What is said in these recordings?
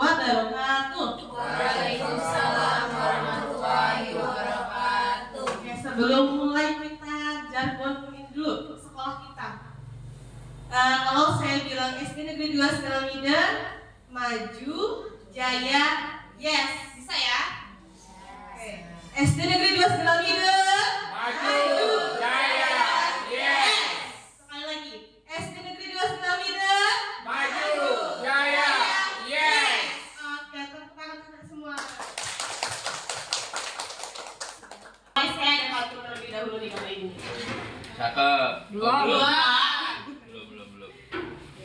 wabarakatuh. Waalaikumsalam warahmatullahi wabarakatuh. Oke, sebelum mulai kita jargon ini dulu sekolah kita. Kalau saya bilang SD Negeri 2 Segalamida, maju, jaya, yes, bisa ya? Oke. SD Negeri 2 Segalamida, Maju, jaya, yes. Sekali lagi, SD Negeri 2 Segalamida, Maju, jaya, yes. Oke, tepuk tangan untuk semua. Saya ada waktu terlebih dahulu nih kali ini. Cakep. Belum. Belum.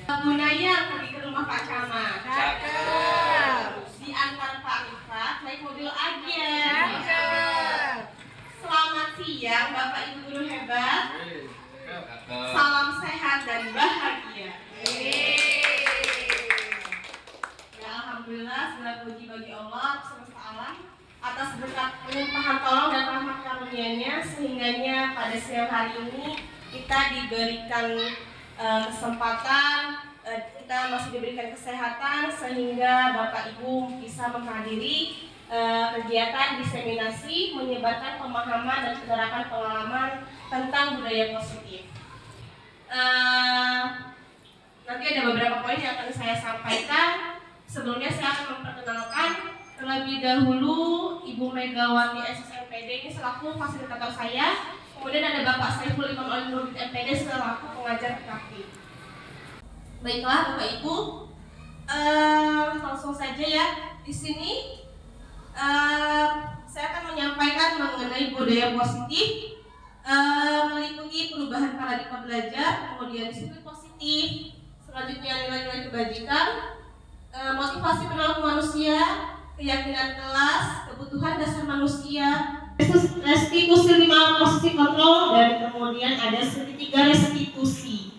Bunaya pergi ke rumah Pak Camat. Cakep. Diantar Pak Rifat naik mobil aja. Cakep. Selamat siang Bapak Ibu guru hebat. Cakep. Salam sehat dan bahagia. Ya alhamdulillah segala puji bagi Allah semesta alam atas berkat limpahan tolong dan rahmat karunia-Nya sehingganya pada siang hari ini kita diberikan kesempatan, kita masih diberikan kesehatan sehingga Bapak Ibu bisa menghadiri kegiatan diseminasi menyebarkan pemahaman dan penerapan pengalaman tentang budaya positif. Nanti ada beberapa poin yang akan saya sampaikan. Sebelumnya saya akan memperkenalkan terlebih dahulu Ibu Megawati SSMPD ini selaku fasilitator saya. Kemudian ada Bapak Saiful Imam Al-Nurdin MPD selaku pengajar PKP. Baiklah Bapak Ibu, langsung saja ya. Di sini saya akan menyampaikan mengenai budaya positif, meliputi perubahan paradigma belajar, kemudian disiplin positif, selanjutnya nilai-nilai kebajikan, motivasi perilaku manusia, keyakinan kelas, kebutuhan dasar manusia, restitusi 5 posisi kontrol, dan kemudian ada segitiga restitusi.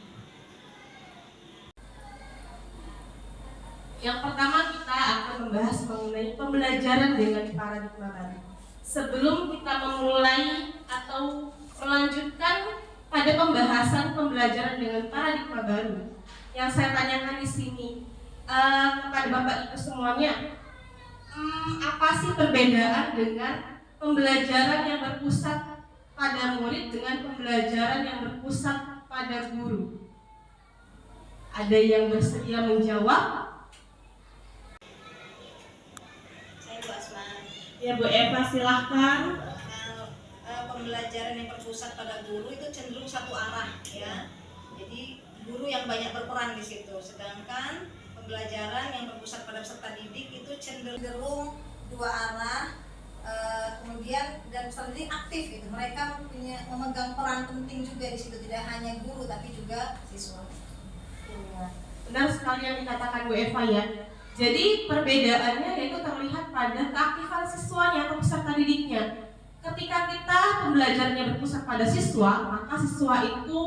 Yang pertama kita akan membahas mengenai pembelajaran dengan paradigma baru. Sebelum kita memulai atau melanjutkan pada pembahasan pembelajaran dengan paradigma baru, yang saya tanyakan di sini kepada Bapak Ibu semuanya, apa sih perbedaan dengan pembelajaran yang berpusat pada murid dengan pembelajaran yang berpusat pada guru? Ada yang bersedia menjawab? Saya Bu Asman. Ya Bu Eva silahkan. Pembelajaran yang berpusat pada guru itu cenderung satu arah ya. Jadi guru yang banyak berperan di situ. Sedangkan pembelajaran yang berpusat pada peserta didik itu cenderung dua arah. Kemudian dan peserta didik aktif gitu. Mereka memegang peran penting juga di situ, tidak hanya guru tapi juga siswa. Ya, benar sekali yang dikatakan Bu Eva ya. Jadi perbedaannya yaitu terlihat pada keaktifan siswanya atau peserta didiknya. Ketika kita pembelajarannya berpusat pada siswa, maka siswa itu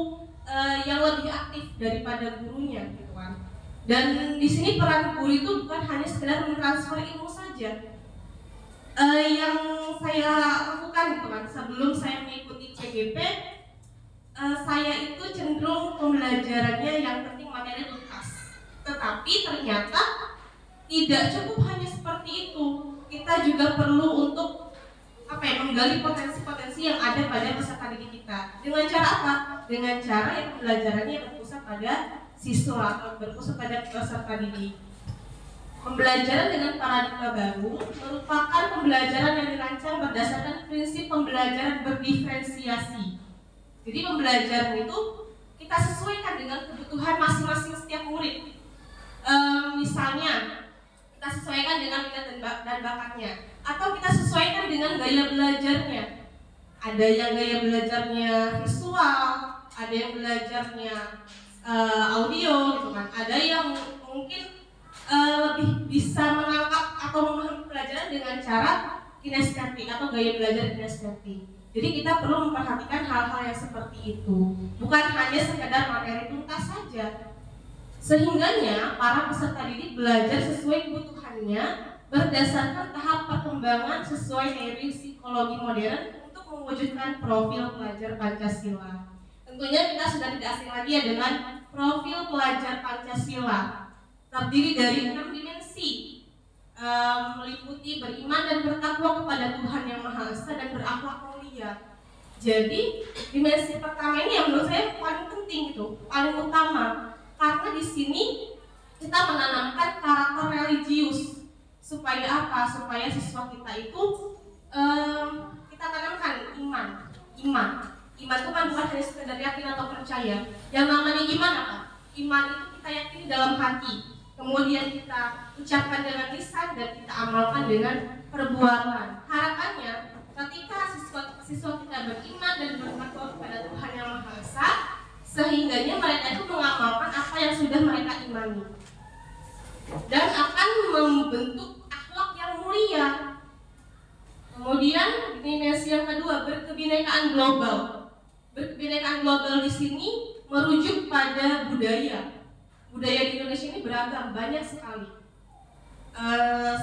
yang lebih aktif daripada gurunya, gitu kan. Dan di sini peran guru itu bukan hanya sekedar mentransfer ilmu saja. Yang saya lakukan gitu kan, sebelum saya mengikuti CGP, saya itu cenderung pembelajarannya yang penting materi tuntas. Tetapi ternyata tidak cukup hanya seperti itu. Kita juga perlu untuk menggali potensi-potensi yang ada pada peserta didik kita. Dengan cara apa? Dengan cara yang pembelajarannya berpusat pada siswa atau berpusat pada peserta didik. Pembelajaran dengan paradigma baru merupakan pembelajaran yang dirancang berdasarkan prinsip pembelajaran berdiferensiasi. Jadi pembelajaran itu kita sesuaikan dengan kebutuhan masing-masing setiap murid. Misalnya kita sesuaikan dengan minat dan bakatnya, atau kita sesuaikan dengan gaya belajarnya. Ada yang gaya belajarnya visual, ada yang belajarnya audio, gitu kan. Ada yang mungkin lebih bisa menangkap atau memahami pelajaran dengan cara kinestetik atau gaya belajar kinestetik. Jadi kita perlu memperhatikan hal-hal yang seperti itu, bukan hanya sekedar materi tuntas saja. Sehingganya para peserta didik belajar sesuai kebutuhannya berdasarkan tahap perkembangan sesuai teori psikologi modern untuk mewujudkan profil pelajar Pancasila. Tentunya kita sudah tidak asing lagi ya dengan profil pelajar Pancasila. Terdiri dari 6 dimensi. meliputi beriman dan bertakwa kepada Tuhan Yang Maha Esa dan berakhlak mulia. Jadi dimensi pertama ini yang menurut saya paling penting gitu, paling utama, karena di sini kita menanamkan karakter religius. Supaya apa? Supaya siswa kita itu kita tanamkan iman. Iman itu kan bukan hanya sekedar yakin atau percaya. Yang namanya iman apa? Iman itu kita yakini dalam hati, kemudian kita ucapkan dengan lisan dan kita amalkan dengan perbuatan. Harapannya ketika siswa kita beriman dan bertakwa kepada Tuhan Yang Maha Esa, sehingganya mereka itu mengamalkan apa yang sudah mereka imani dan akan membentuk akhlak yang mulia. Kemudian dimensi yang kedua, berkebinekaan global. Berkebinekaan global di sini merujuk pada budaya. Budaya di Indonesia ini beragam, banyak sekali.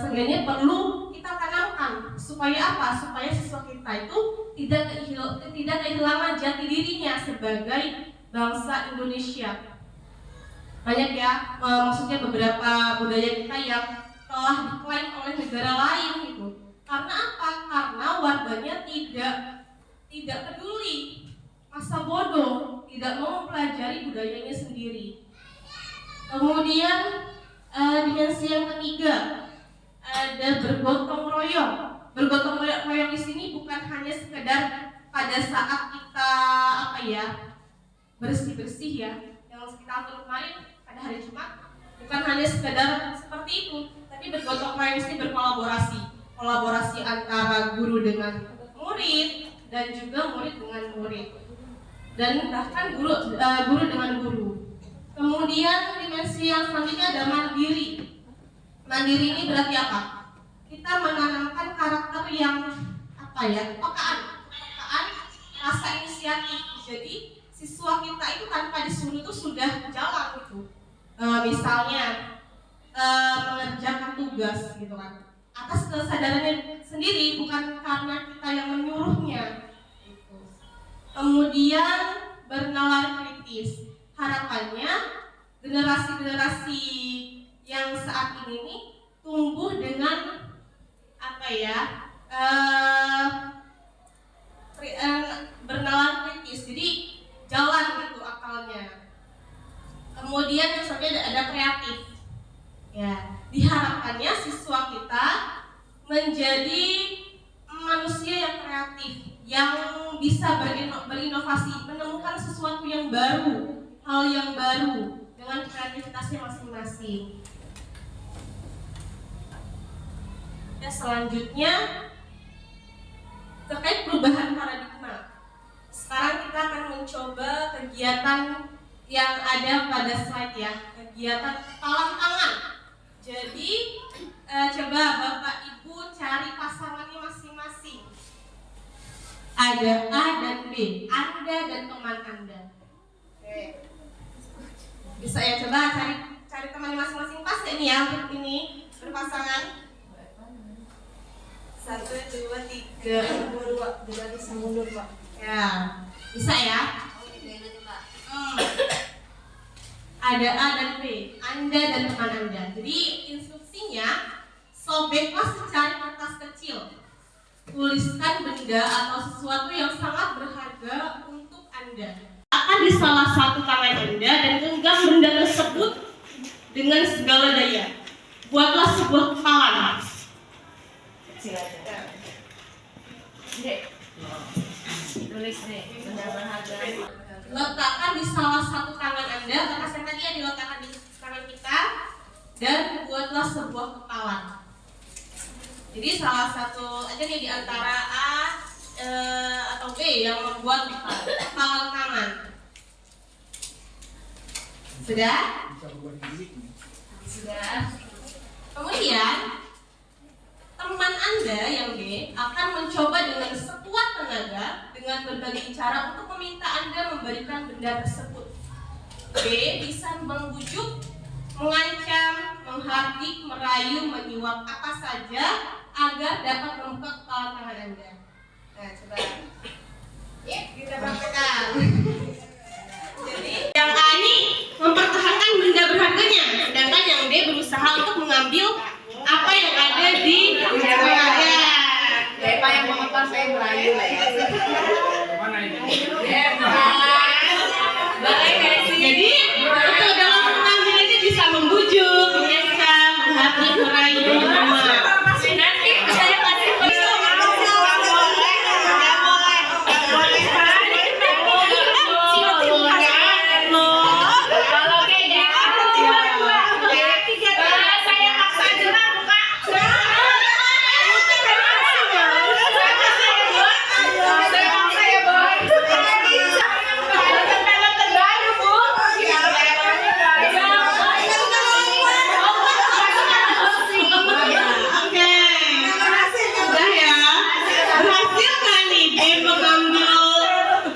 Sebenarnya perlu kita tanamkan supaya apa? Supaya siswa kita itu tidak kehilangan jati dirinya sebagai bangsa Indonesia. Banyak ya, maksudnya beberapa budaya kita yang telah diklaim oleh negara lain gitu. Karena apa? Karena warganya tidak peduli, masa bodoh, tidak mau mempelajari budayanya sendiri. Kemudian dimensi yang ketiga ada bergotong royong. Bergotong royong di sini bukan hanya sekedar pada saat kita bersih-bersih ya, yang kita atur kemarin pada hari Jumat, bukan hanya sekedar seperti itu, tapi bergotong royong ini kolaborasi antara guru dengan murid dan juga murid dengan murid, dan bahkan guru dengan guru. Kemudian dimensi yang selanjutnya ada mandiri. Mandiri ini berarti apa? Kita menanamkan karakter yang kepekaan, rasa inisiatif. Jadi siswa kita itu tanpa disuruh itu sudah jalan gitu. Misalnya mengerjakan tugas gitu kan, atas kesadarannya sendiri, bukan karena kita yang menyuruhnya gitu. Kemudian bernalar kritis. Harapannya generasi yang saat ini nih tumbuh dengan bernalar kritis, jadi jalan gitu akalnya. Kemudian yang selanjutnya ada kreatif. Ya, diharapkannya siswa kita menjadi manusia yang kreatif, yang bisa berinovasi, menemukan sesuatu yang baru, hal yang baru dengan kreativitasnya masing-masing. Ya, selanjutnya terkait perubahan paradigma. Sekarang kita akan mencoba kegiatan yang ada pada slide ya, kegiatan kepalan tangan. Jadi coba Bapak Ibu cari pasangannya masing-masing. Ada A dan B, Anda dan teman Anda. Oke. Bisa ya, coba cari teman masing-masing, pas ya ini ya untuk ini berpasangan. 1, 2, 3, mundur Pak. Ya, bisa ya. Ada A dan B, Anda dan teman Anda. Jadi instruksinya, sobeklah secari kertas kecil. Tuliskan benda atau sesuatu yang sangat berharga untuk Anda. Akan di salah satu tangan Anda dan genggam benda tersebut dengan segala daya. Buatlah sebuah kepalan. Tulis nih, benda berharga. Letakkan di salah satu tangan Anda, karena saya tadi diletakkan di tangan kita, dan buatlah sebuah kepalan. Jadi salah satu aja nih di antara A atau B yang membuat kepalan tangan. Sudah? Sudah. Kemudian teman Anda yang B akan mencoba dengan sekuat tenaga dengan berbagai cara untuk meminta Anda memberikan benda tersebut. B bisa membujuk, mengancam, menghardik, merayu, menyuap apa saja agar dapat membuka kepala tangan Anda. Nah, coba kita praktekkan. Jadi yang A ini mempertahankan benda berharganya, sedangkan yang D berusaha untuk mengambil apa yang ada ada di Jakarta. Eva yang mengotor, saya merayu lah ya. Jadi untuk dalam penampilan ini bisa membujuk, menyekam, menghardik, merayu, Nanti saya kasih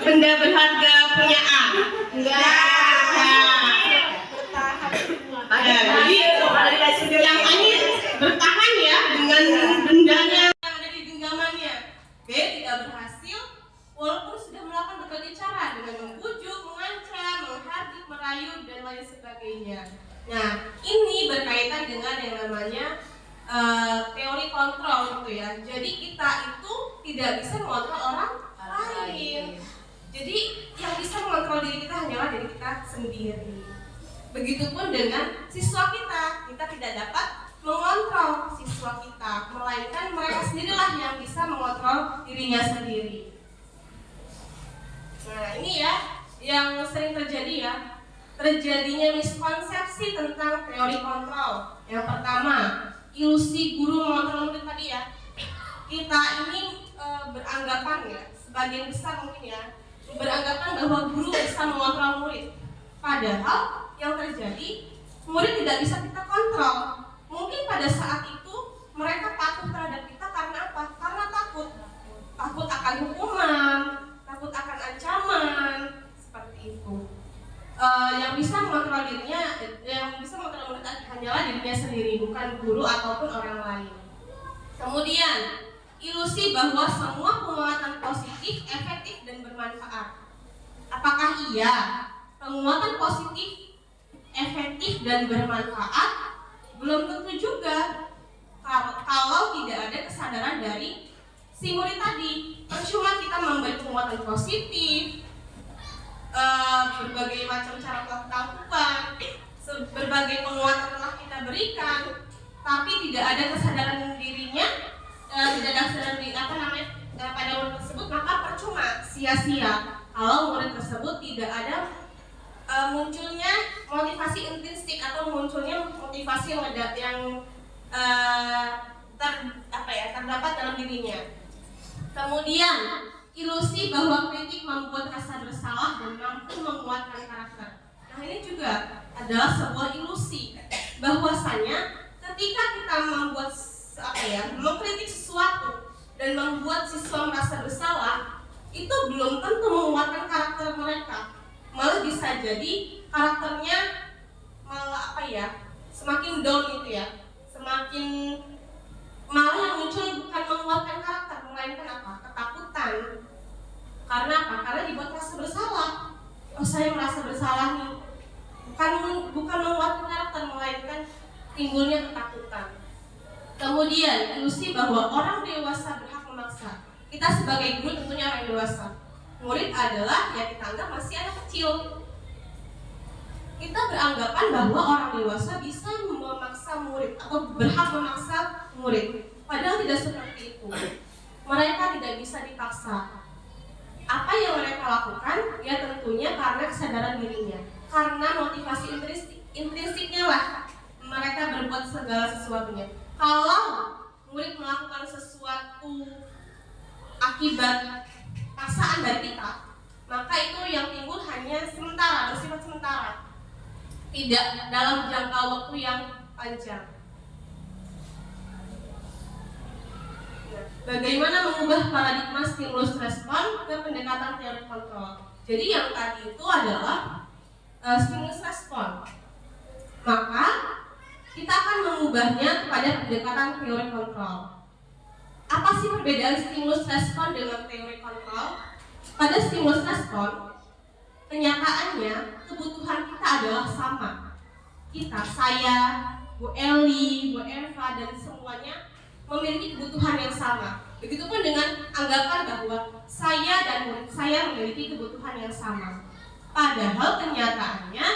benda berharga punya A? Jadi yang ini bertahan ya dengan bendanya yang ada di genggamannya. B tidak berhasil walaupun sudah melakukan berbagai cara dengan membujuk, mengancam, menghardik, merayu dan lain sebagainya. Nah, ini berkaitan dengan yang namanya teori kontrol gitu ya. Jadi kita itu tidak bisa mengontrol orang lain. Jadi yang bisa mengontrol diri kita hanyalah diri kita sendiri. Begitupun dengan siswa kita tidak dapat mengontrol siswa kita, melainkan mereka sendirilah yang bisa mengontrol dirinya sendiri. Nah ini ya yang sering terjadi ya, terjadinya miskonsepsi tentang teori kontrol. Yang pertama, ilusi guru mengontrol murid tadi ya. Kita ini beranggapan ya, sebagian besar mungkin ya, beranggapan bahwa guru bisa mengontrol murid. Padahal yang terjadi, murid tidak bisa kita kontrol. Mungkin pada saat itu mereka patuh terhadap kita karena apa? Karena takut akan hukuman, takut akan ancaman, seperti itu. Yang bisa mengontrol dirinya, yang bisa mengontrol murid hanyalah dirinya sendiri, bukan guru ataupun orang lain. Kemudian ilusi bahwa semua penguatan positif, efektif dan bermanfaat. Apakah iya penguatan positif, efektif dan bermanfaat? Belum tentu juga. Kalau tidak ada kesadaran dari si murid tadi, percuma kita memberi penguatan positif, berbagai macam cara lakukan, berbagai penguatan telah kita berikan, tapi tidak ada kesadaran dirinya, tidak ada kesadaran diri pada murid tersebut, maka percuma, sia-sia. Kalau murid tersebut tidak ada munculnya motivasi intrinsik atau munculnya motivasi yang terdapat dalam dirinya. Kemudian ilusi bahwa kritik membuat rasa bersalah dan mampu menguatkan karakter. Nah ini juga adalah sebuah ilusi bahwasanya ketika kita mengkritik sesuatu dan membuat siswa merasa bersalah, itu belum tentu menguatkan karakter mereka. Malah bisa jadi karakternya malah semakin down gitu ya, semakin malah yang muncul bukan menguatkan karakter, melainkan ketakutan. Karena karena dibuat merasa bersalah. Oh saya merasa bersalah nih, bukan menguatkan karakter, melainkan timbulnya ketakutan. Kemudian ilusi bahwa orang dewasa berhak memaksa. Kita sebagai guru tentunya orang dewasa. Murid adalah yang kita anggap masih anak kecil. Kita beranggapan bahwa orang dewasa bisa memaksa murid atau berhak memaksa murid. Padahal tidak seperti itu. Mereka tidak bisa dipaksa. Apa yang mereka lakukan? Ya tentunya karena kesadaran dirinya. Karena motivasi intrinsiknya lah mereka berbuat segala sesuatunya. Kalau murid melakukan sesuatu akibat paksaan dari kita, maka itu yang timbul hanya sementara, bersifat sementara, tidak dalam jangka waktu yang panjang. Bagaimana mengubah paradigma stimulus respon ke pendekatan teori kontrol? Jadi yang tadi itu adalah stimulus respon, maka kita akan mengubahnya kepada pendekatan teori kontrol. Apa sih perbedaan stimulus respon dengan teori kontrol? Pada stimulus respon, kenyataannya kebutuhan kita adalah sama. Kita, saya, Bu Eli, Bu Eva, dan semuanya memiliki kebutuhan yang sama. Begitupun dengan anggapan bahwa saya dan murid saya memiliki kebutuhan yang sama. Padahal kenyataannya,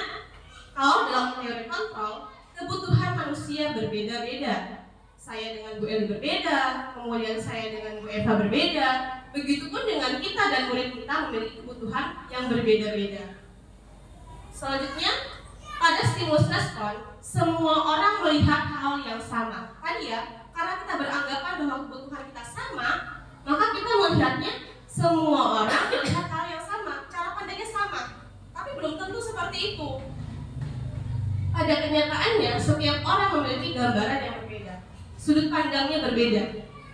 kalau dalam teori kontrol, kebutuhan manusia berbeda-beda. Saya dengan Bu Eli berbeda, kemudian saya dengan Bu Eva berbeda. Begitupun dengan kita dan murid kita memiliki kebutuhan yang berbeda-beda. Selanjutnya, pada stimulus respon, semua orang melihat hal yang sama. Tadi ya, karena kita beranggapan bahwa kebutuhan kita sama, maka kita melihatnya semua orang melihat hal yang sama, cara pandangnya sama. Tapi belum tentu seperti itu. Pada kenyataannya, setiap orang memiliki gambaran yang berbeda, sudut pandangnya berbeda.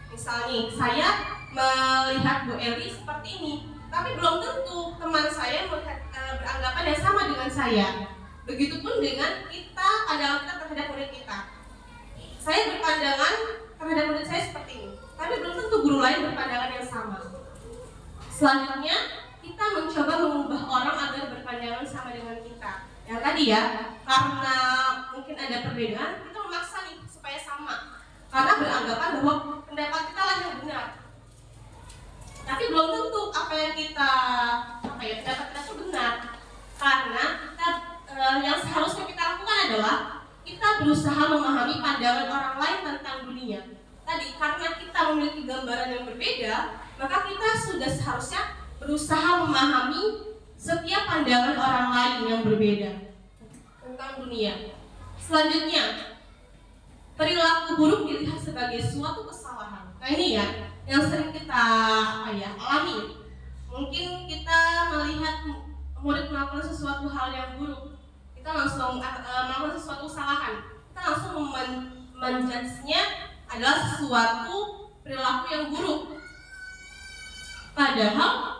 Misalnya, saya melihat Bu Eli seperti ini, tapi belum tentu teman saya melihat beranggapan yang sama dengan saya. Begitupun dengan kita, pandangan kita terhadap murid kita. Saya berpandangan terhadap murid saya seperti ini, tapi belum tentu guru lain berpandangan yang sama. Selanjutnya, kita mencoba mengubah orang agar berpandangan sama dengan kita. Yang tadi ya, karena mungkin ada perbedaan, kita memaksa nih supaya sama. Karena beranggapan bahwa pendapat kita lah yang benar. Tapi belum tentu apa yang kita pendapat kita itu benar. Karena kita yang seharusnya kita lakukan adalah kita berusaha memahami pandangan orang lain tentang dunia. Tadi karena kita memiliki gambaran yang berbeda, maka kita sudah seharusnya berusaha memahami setiap pandangan orang lain yang berbeda tentang dunia. Selanjutnya, perilaku buruk dilihat sebagai suatu kesalahan. Nah ini ya, yang sering kita alami. Mungkin kita melihat murid melakukan sesuatu hal yang buruk, kita langsung melakukan sesuatu kesalahan, kita langsung menjudge-nya adalah sesuatu perilaku yang buruk. Padahal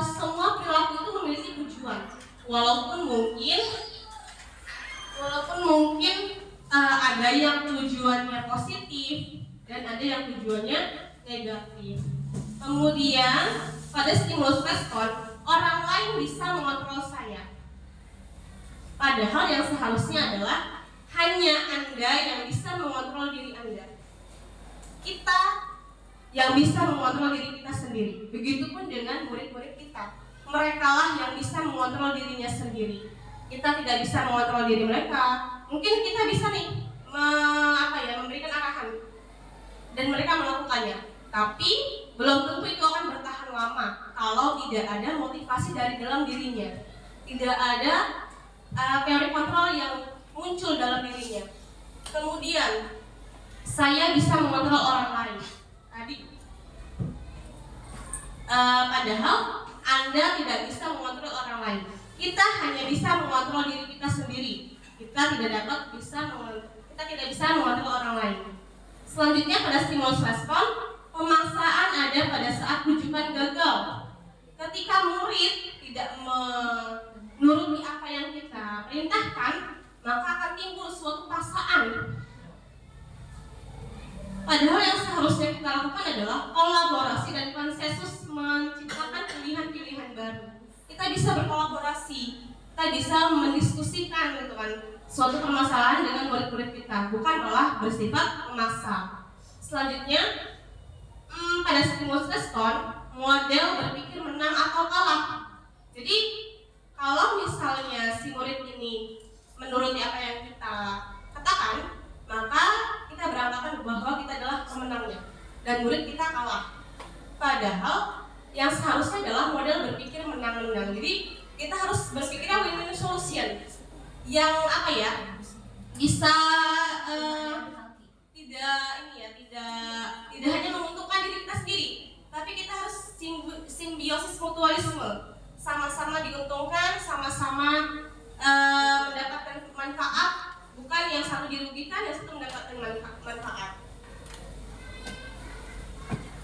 semua perilaku itu memiliki tujuan, walaupun mungkin ada yang tujuannya positif dan ada yang tujuannya negatif. Kemudian pada stimulus respon, orang lain bisa mengontrol saya. Padahal yang seharusnya adalah hanya Anda yang bisa mengontrol diri Anda. Kita yang bisa mengontrol diri kita sendiri. Begitupun dengan murid-murid kita. Merekalah yang bisa mengontrol dirinya sendiri. Kita tidak bisa mengontrol diri mereka. Mungkin kita bisa nih memberikan arahan dan mereka melakukannya. Tapi belum tentu itu akan bertahan lama kalau tidak ada motivasi dari dalam dirinya. Tidak ada teori kontrol yang muncul dalam dirinya. Kemudian saya bisa mengontrol orang lain. Tadi padahal Anda tidak bisa mengontrol orang lain. Kita hanya bisa mengontrol diri kita sendiri. Kita tidak bisa mengontrol orang lain. Selanjutnya pada stimulus respon, pemaksaan ada pada saat rujukan gagal. Ketika murid tidak menuruti apa yang kita perintahkan, maka akan timbul suatu paksaan. Padahal yang seharusnya kita lakukan adalah kolaborasi dan konsensus menciptakan pilihan-pilihan baru. Kita bisa berkolaborasi, kita bisa mendiskusikan gitu kan, suatu permasalahan dengan murid-murid kita, bukan malah bersifat memaksa. Selanjutnya, pada stimulus respon, model berpikir menang atau kalah. Jadi, kalau misalnya si murid ini menuruti apa yang kita katakan, maka kita beranggapan bahwa kita adalah pemenangnya dan murid kita kalah. Padahal yang seharusnya adalah model berpikir menang-menang. Jadi kita harus berpikirnya win-win solution yang bisa tidak hanya menguntungkan diri kita sendiri, tapi kita harus simbiosis mutualisme, sama-sama diuntungkan, sama-sama mendapatkan manfaat, bukan yang satu dirugikan, yang satu mendapatkan manfaat.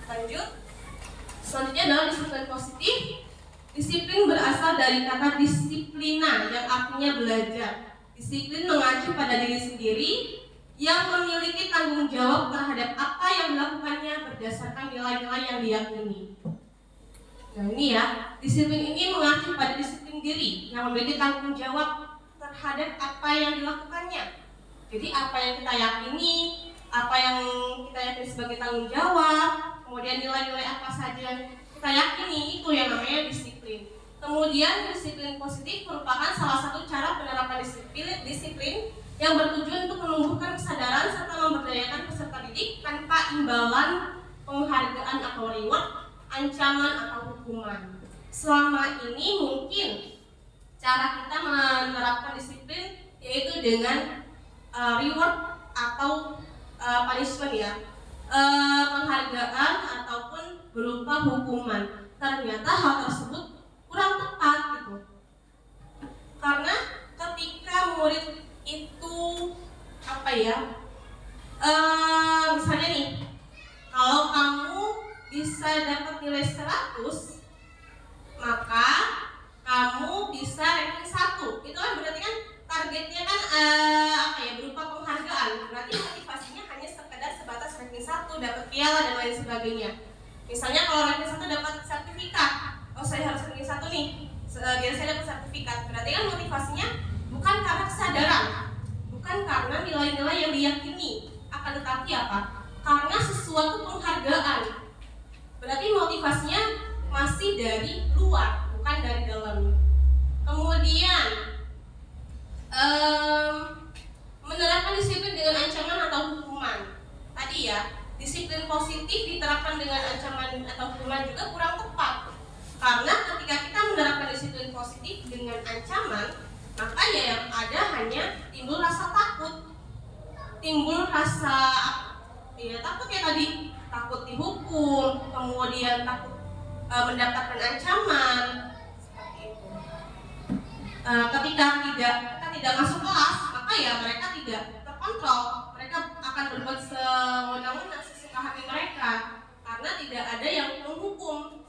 Lanjut. Selanjutnya adalah disiplin positif. Disiplin berasal dari kata disiplina yang artinya belajar. Disiplin mengacu pada diri sendiri yang memiliki tanggung jawab terhadap apa yang dilakukannya berdasarkan nilai-nilai yang diyakini. Nah ini ya, disiplin ini mengacu pada disiplin diri yang memiliki tanggung jawab terhadap apa yang dilakukannya. Jadi apa yang kita yakini, apa yang kita yakini sebagai tanggung jawab, kemudian nilai-nilai apa saja yang kita yakini, itu yang namanya disiplin. Kemudian disiplin positif merupakan salah satu cara penerapan disiplin yang bertujuan untuk menumbuhkan kesadaran serta memberdayakan peserta didik tanpa imbalan, penghargaan atau reward, ancaman atau hukuman. Selama ini mungkin cara kita menerapkan disiplin yaitu dengan reward atau punishment ya, penghargaan ataupun berupa hukuman. Ternyata hal tersebut kurang tepat gitu, karena ketika murid itu misalnya nih, kalau kamu bisa dapat nilai 100, maka kamu bisa ranking 1. Itu kan berarti kan targetnya kan berupa penghargaan. Berarti motivasinya hanya sekedar sebatas ranking 1, dapat piala dan lain sebagainya. Misalnya kalau ranking 1 dapat sertifikat, oh saya harus ranking 1 nih, biar saya dapat sertifikat. Berarti kan motivasinya bukan karena kesadaran, bukan karena nilai-nilai yang diyakini, akan tetapi apa? Karena sesuatu penghargaan. Berarti motivasinya masih dari luar, bukan dari dalam. Kemudian menerapkan disiplin dengan ancaman atau hukuman. Tadi ya, disiplin positif diterapkan dengan ancaman atau hukuman juga kurang tepat. Karena ketika kita menerapkan disiplin positif dengan ancaman, maka ya yang ada hanya timbul rasa takut, timbul rasa takut ya tadi, takut dihukum, kemudian takut mendapatkan ancaman seperti itu. Ketika kita tidak masuk kelas, maka ya mereka tidak terkontrol, mereka akan berbuat sewenang-wenang sesuka hati mereka karena tidak ada yang menghukum.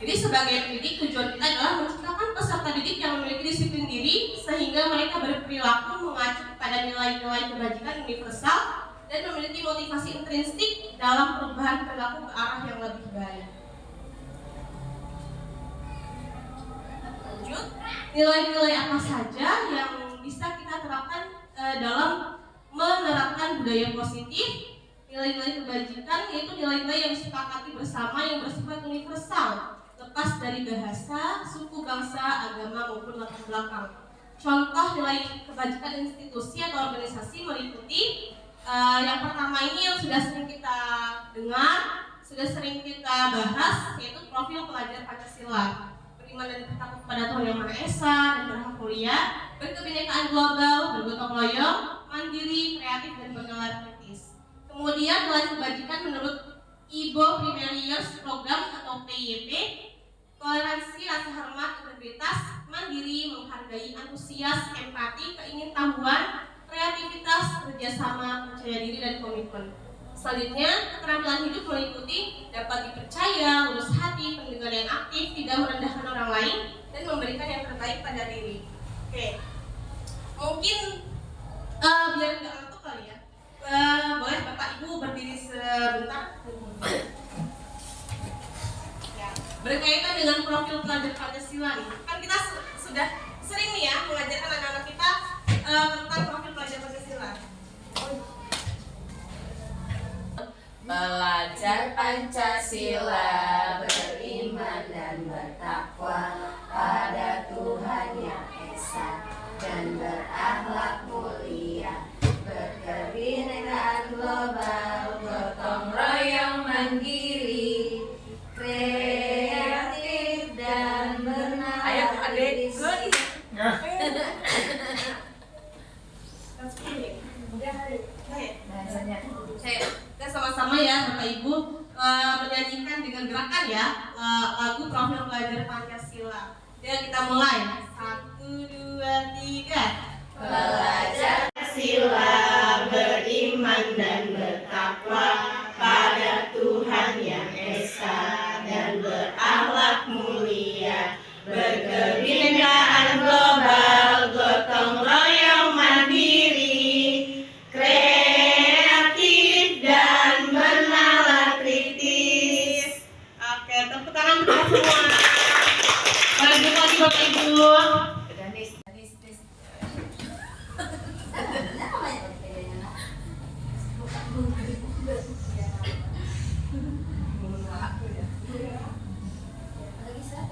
Jadi sebagai pendidik, tujuan kita adalah menciptakan peserta didik yang memiliki disiplin diri sehingga mereka berperilaku mengacu kepada nilai-nilai kebajikan universal dan memiliki motivasi intrinsik dalam perubahan perilaku ke arah yang lebih baik. Lanjut, nilai-nilai apa saja yang bisa kita terapkan dalam menerapkan budaya positif? Nilai-nilai kebajikan yaitu nilai-nilai yang disepakati bersama yang bersifat universal, lepas dari bahasa, suku, bangsa, agama maupun latar belakang. Contoh nilai kebajikan institusi atau organisasi meliputi yang pertama ini yang sudah sering kita dengar, sudah sering kita bahas, yaitu profil pelajar Pancasila. Beriman dan bertakwa kepada Tuhan Yang Maha Esa dan berhak mulia, berkebinekaan global, bergotong royong, mandiri, kreatif dan bernalar kritis. Kemudian nilai kebajikan menurut Ibo Primary Years Program atau PYP, toleransi, rasa hormat, integritas, mandiri, menghargai, antusias, empati, keingintahuan, kreativitas, kerjasama, percaya diri dan komitmen. Selanjutnya, keterampilan hidup meliputi dapat dipercaya, lurus hati, pendengar yang aktif, tidak merendahkan orang lain, dan memberikan yang terbaik pada diri. Oke, mungkin biar nggak ngantuk kali ya, boleh Bapak Ibu berdiri sebentar. Ya, berkaitan dengan profil pelajar Pancasila nih, kan kita sudah sering nih ya mengajarkan anak-anak kita tentang profil pelajar Pancasila. Belajar Pancasila, beriman dan bertakwa pada Tuhan Yang Esa dan berakhlak mulia, berkebinekaan global, gotong royong mandiri, kreatif dan bernalar kritis. Kita sama-sama ya Bapak Ibu menyanyikan dengan gerakan ya lagu profil pelajar Pancasila. Ya kita mulai. 1, 2, 3. Belajar Pancasila, beriman dan bertakwa pada Tuhan Yang Esa dan berakhlak mulia, berkebinekaan global, gotong royong mandiri, kreatif dan bernalar kritis. Oke, tepuk tangan untuk semua. Lanjut lagi Bapak Ibu.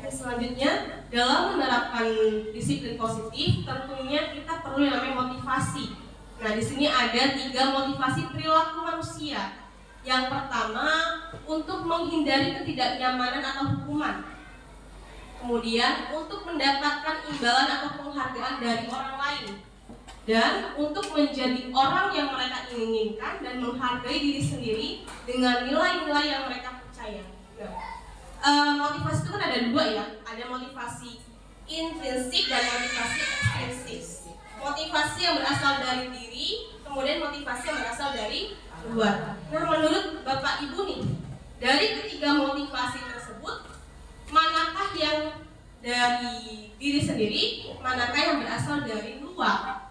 Yang selanjutnya, dalam menerapkan disiplin positif, tentunya kita perlu yang namanya motivasi. Nah, di sini ada 3 motivasi perilaku manusia. Yang pertama, untuk menghindari ketidaknyamanan atau hukuman. Kemudian, untuk mendapatkan imbalan atau penghargaan dari orang lain. Dan untuk menjadi orang yang mereka inginkan dan menghargai diri sendiri dengan nilai-nilai yang mereka percaya. Nah, motivasi itu kan ada 2 ya, ada motivasi intrinsik dan motivasi ekstrinsik. Motivasi yang berasal dari diri, kemudian motivasi yang berasal dari luar. Nah, menurut Bapak Ibu nih, dari ketiga motivasi tersebut, manakah yang dari diri sendiri, manakah yang berasal dari luar?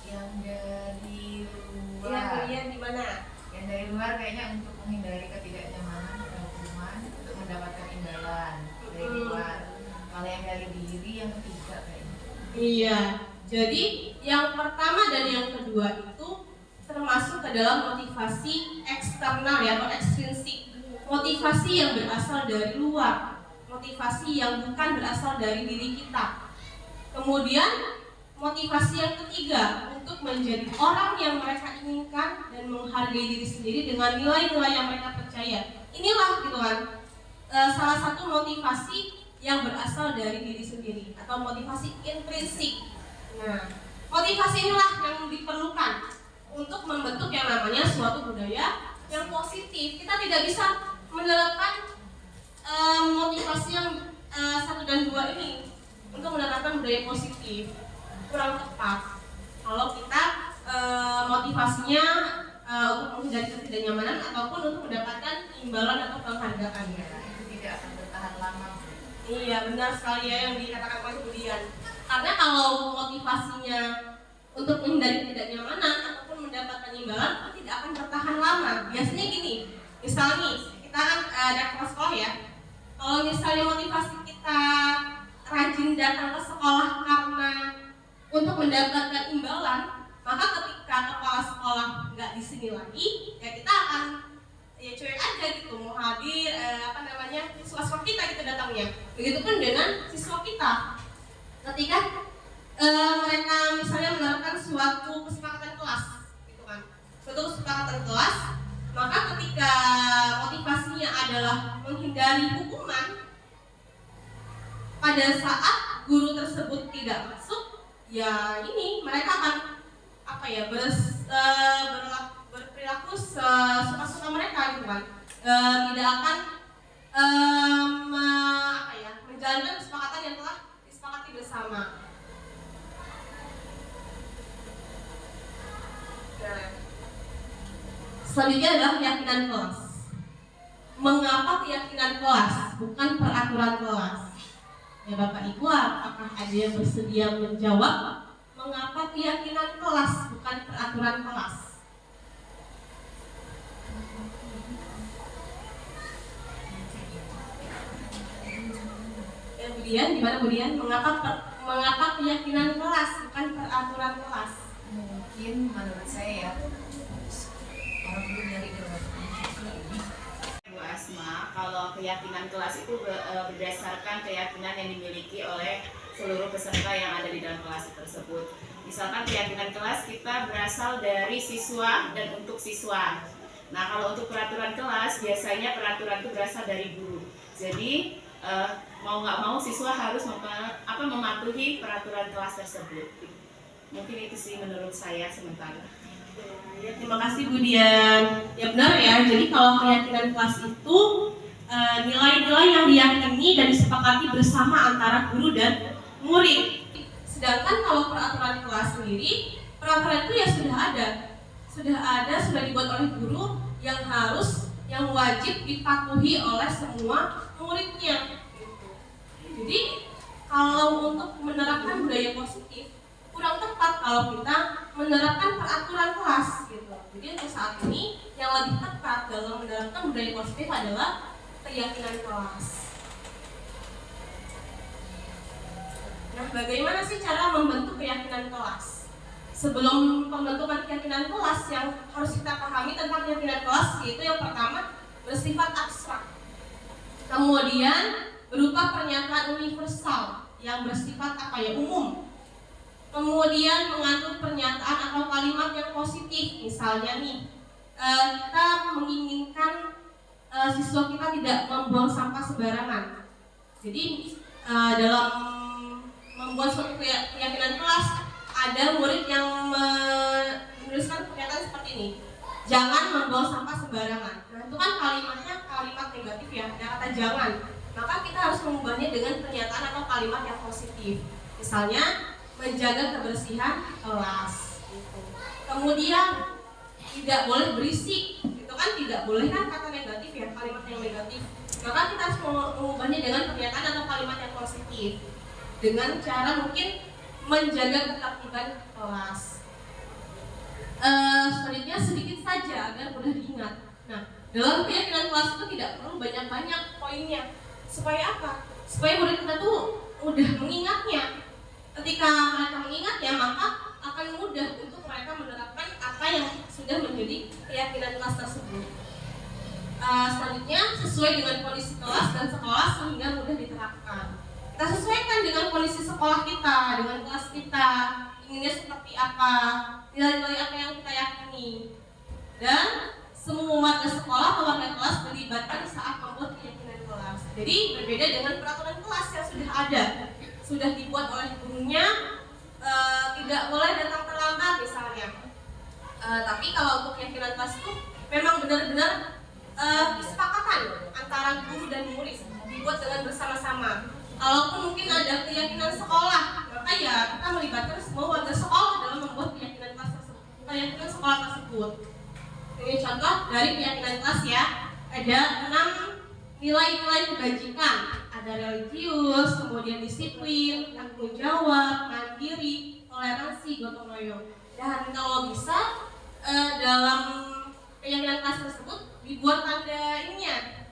Yang dari luar. Yang kalian di mana? Yang dari luar kayaknya untuk menghindari ketidaknyamanan atau hukuman, untuk mendapatkan imbalan dari luar. Kalau yang dari diri yang ketiga kayaknya. Iya. Jadi yang pertama dan yang kedua itu termasuk ke dalam motivasi eksternal ya, atau ekstrinsik. Motivasi yang berasal dari luar, motivasi yang bukan berasal dari diri kita. Kemudian motivasi yang ketiga, untuk menjadi orang yang mereka inginkan dan menghargai diri sendiri dengan nilai-nilai yang mereka percaya. Inilah gitu kan, salah satu motivasi yang berasal dari diri sendiri atau motivasi intrinsik. Nah, motivasi inilah yang diperlukan untuk membentuk yang namanya suatu budaya yang positif. Kita tidak bisa menerapkan motivasi yang 1 dan 2 ini untuk menerapkan budaya positif, kurang tepat. Kalau kita motivasinya untuk menghindari ketidaknyamanan ataupun untuk mendapatkan imbalan atau penghargaannya, Itu tidak akan bertahan lama. Iya, benar sekali ya yang dikatakan oleh Budian. Karena kalau motivasinya untuk menghindari ketidaknyamanan ataupun mendapatkan imbalan, itu tidak akan bertahan lama. Biasanya gini, misalnya kita kan ada kelas sekolah ya. Kalau misalnya motivasi kita rajin datang ke sekolah karena untuk mendapatkan imbalan, maka ketika kepala sekolah nggak di sini lagi, ya kita akan ya cuek aja gitu, mau hadir siswa-siswa kita gitu datangnya. Begitupun dengan siswa kita, ketika mereka misalnya menerapkan suatu kesepakatan kelas, gitu kan, suatu kesepakatan kelas, maka ketika motivasinya adalah menghindari hukuman, pada saat guru tersebut tidak masuk, ya ini mereka akan berperilaku suka-suka mereka gitu kan, tidak akan menjalankan kesepakatan yang telah disepakati bersama. Nah, selanjutnya adalah keyakinan kelas. Mengapa keyakinan kelas, bukan peraturan kelas? Ya Bapak Ibu, apakah ada yang bersedia menjawab? Mengapa keyakinan kelas, bukan peraturan kelas? Ya Budian, gimana Budian? Mengapa keyakinan kelas, bukan peraturan kelas? Mungkin menurut saya ya, orang dulu nyari Bu Asma, kalau keyakinan kelas itu berdasarkan keyakinan yang dimiliki oleh seluruh peserta yang ada di dalam kelas tersebut. Misalkan keyakinan kelas kita berasal dari siswa dan untuk siswa. Nah, kalau untuk peraturan kelas, biasanya peraturan itu berasal dari guru. Jadi mau nggak mau siswa harus mematuhi peraturan kelas tersebut. Mungkin itu sih menurut saya sementara. Ya, terima kasih Budian. Ya benar ya, jadi kalau keyakinan kelas itu nilai-nilai yang diyakini dan disepakati bersama antara guru dan murid. Sedangkan kalau peraturan kelas sendiri, peraturan itu ya sudah dibuat oleh guru yang wajib dipatuhi oleh semua muridnya. Jadi kalau untuk menerapkan budaya positif, kurang tepat kalau kita menerapkan peraturan kelas gitu. Jadi untuk saat ini yang lebih tepat dalam menerapkan budaya positif adalah keyakinan kelas. Nah, bagaimana sih cara membentuk keyakinan kelas? Sebelum pembentukan keyakinan kelas, yang harus kita pahami tentang keyakinan kelas yaitu yang pertama bersifat abstrak. Kemudian berupa pernyataan universal yang bersifat umum. Kemudian mengandung pernyataan atau kalimat yang positif. Misalnya nih, kita menginginkan siswa kita tidak membuang sampah sembarangan. Jadi dalam membuat suatu keyakinan kelas, ada murid yang menuliskan pernyataan seperti ini: jangan membuang sampah sembarangan. Nah, itu kan kalimatnya kalimat negatif ya, ada kata jangan. Maka kita harus mengubahnya dengan pernyataan atau kalimat yang positif. Misalnya, menjaga kebersihan kelas. Gitu. Kemudian tidak boleh berisik. Itu kan tidak boleh kan kata negatif ya, kalimat yang negatif. Maka kita harus mengubahnya dengan pernyataan atau kalimat yang positif. Dengan cara mungkin menjaga ketertiban kelas. Selanjutnya sedikit saja agar mudah diingat. Nah, dalam keyakinan kelas itu tidak perlu banyak-banyak poinnya. Supaya apa? Supaya murid kita tuh mudah mengingatnya. Ketika mereka mengingatnya, maka akan mudah untuk mereka menerapkan apa yang sudah menjadi keyakinan kelas tersebut. Selanjutnya, sesuai dengan kondisi kelas dan sekolah sehingga mudah diterapkan. Kita sesuaikan dengan kondisi sekolah kita, dengan kelas kita, inginnya seperti apa, nilai-nilai apa yang kita yakini. Dan semua warga sekolah atau warga kelas dilibatkan saat membuat keyakinan kelas. Jadi berbeda dengan peraturan kelas yang sudah ada, sudah dibuat oleh gurunya, tidak boleh datang terlambat misalnya. Tapi kalau untuk keyakinan kelas itu memang benar-benar kesepakatan antara guru dan murid, dibuat dengan bersama-sama. Kalaupun mungkin ada keyakinan sekolah, maka ya kita melibatkan semua warga sekolah dalam membuat keyakinan kelas tersebut, keyakinan sekolah tersebut. Ini contoh dari keyakinan kelas ya. Ada 6 nilai-nilai kebajikan. Ada religius, kemudian disiplin, tanggung jawab, mandiri, toleransi, gotong royong. Dan kalau bisa dalam keyakinan kelas tersebut dibuat tanda ininya,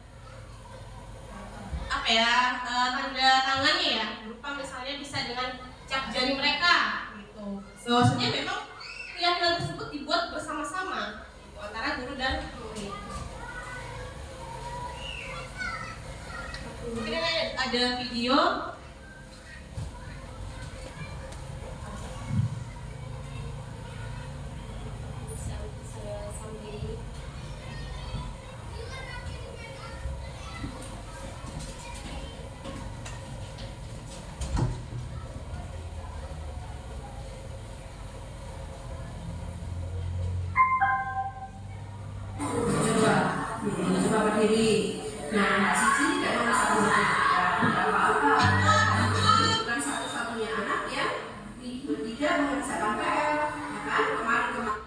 tanda tangannya ya, berupa misalnya bisa dengan cap jari mereka gitu. Bahwasanya memang keyakinan tersebut dibuat bersama-sama gitu, antara guru dan murid. Mungkin ada video. Saya sambil coba berdiri. Nah, Cici tidak ada satu tidak apa-apa. Bukan satu-satunya anak yang tidak mengerjakan PR. Ya kan? Kemarin.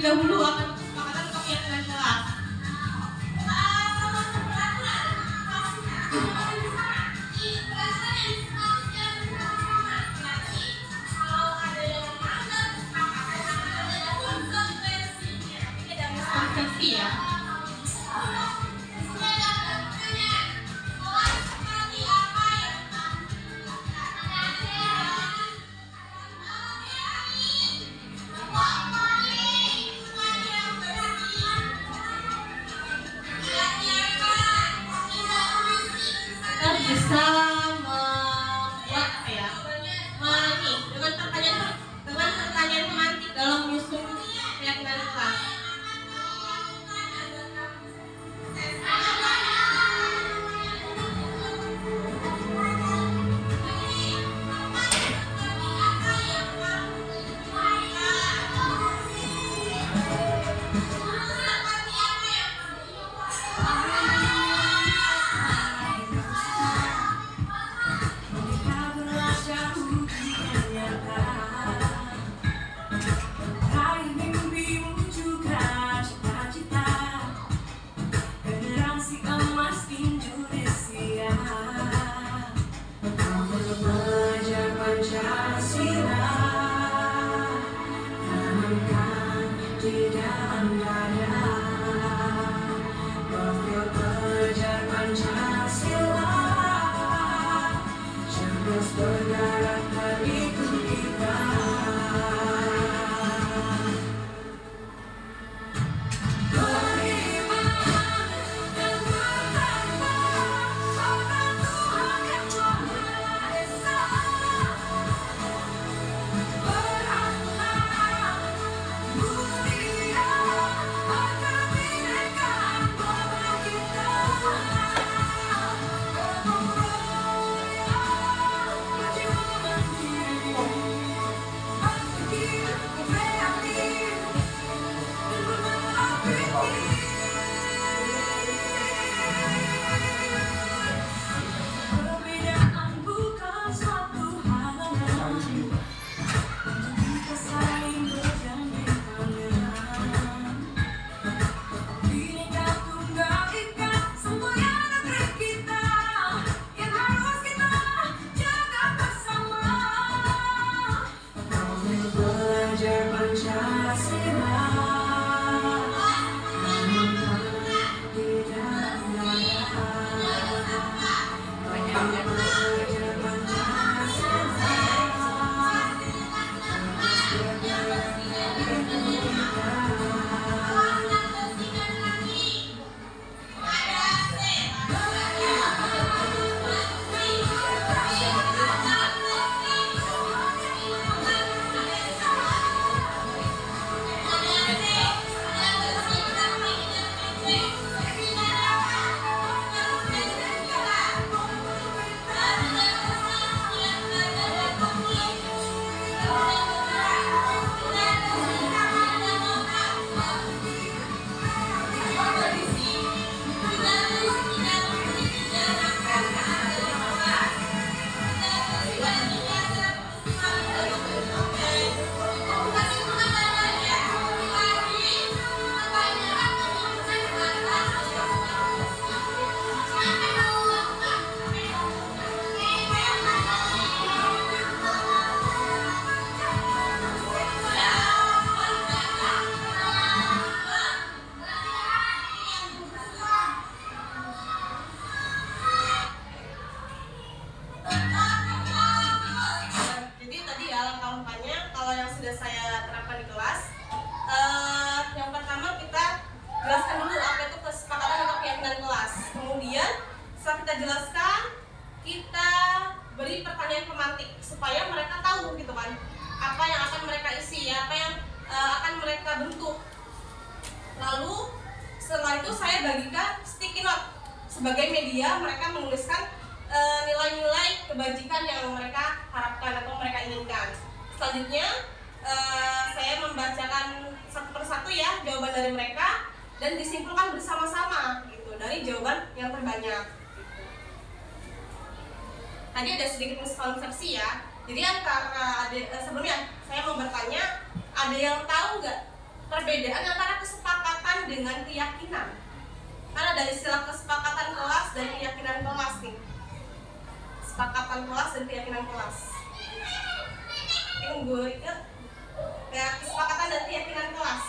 dahulu akan kesepakatan untuk keyakinan kelas. Konsepsi ya. berdarah hariku kita. Perbedaan bukan suatu halangan untuk kita saling bergandengan. Bineka Tunggal Ika semuanya negeri kita yang harus kita jaga bersama. Kami belajar Pancasila. Jadi tadi ya langkah-langkahnya kalau yang sudah saya terapkan di kelas, yang pertama kita jelaskan dulu apa itu kesepakatan atau keyakinan kelas. Kemudian setelah kita jelaskan, kita beri pertanyaan pemantik supaya mereka tahu gitu kan apa yang akan mereka isi, apa yang akan mereka bentuk. Lalu setelah itu saya bagikan sticky note sebagai media mereka menuliskan nilai-nilai kebajikan yang mereka harapkan atau mereka inginkan. Selanjutnya saya membacakan satu persatu ya jawaban dari mereka dan disimpulkan bersama-sama gitu dari jawaban yang terbanyak. Gitu. Tadi ada sedikit miskonsepsi ya. Jadi antara sebelumnya saya mau bertanya, ada yang tahu nggak perbedaan antara kesepakatan dengan keyakinan? Karena dari istilah kesepakatan kelas dan keyakinan kelas nih. Kesepakatan kelas dan keyakinan kelas. Ini gue ingat ya, kesepakatan dan keyakinan kelas.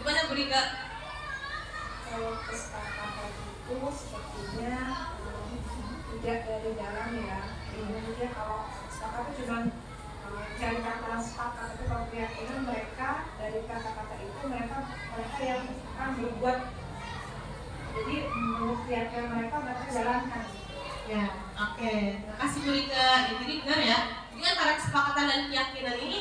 Gimana Bu Rika? Kalau kesepakatan itu sepertinya tidak dari dalam ya. Intinya kalau sepakat itu cuma cari kata sepakat, itu kalau keyakinan mereka dari kata-kata itu mereka yang akan berbuat. Jadi menurut keyakinan mereka jalankan. Ya, oke. Terima kasih Bu Rika. Ya, jadi benar ya. Jadi antara kesepakatan dan keyakinan ini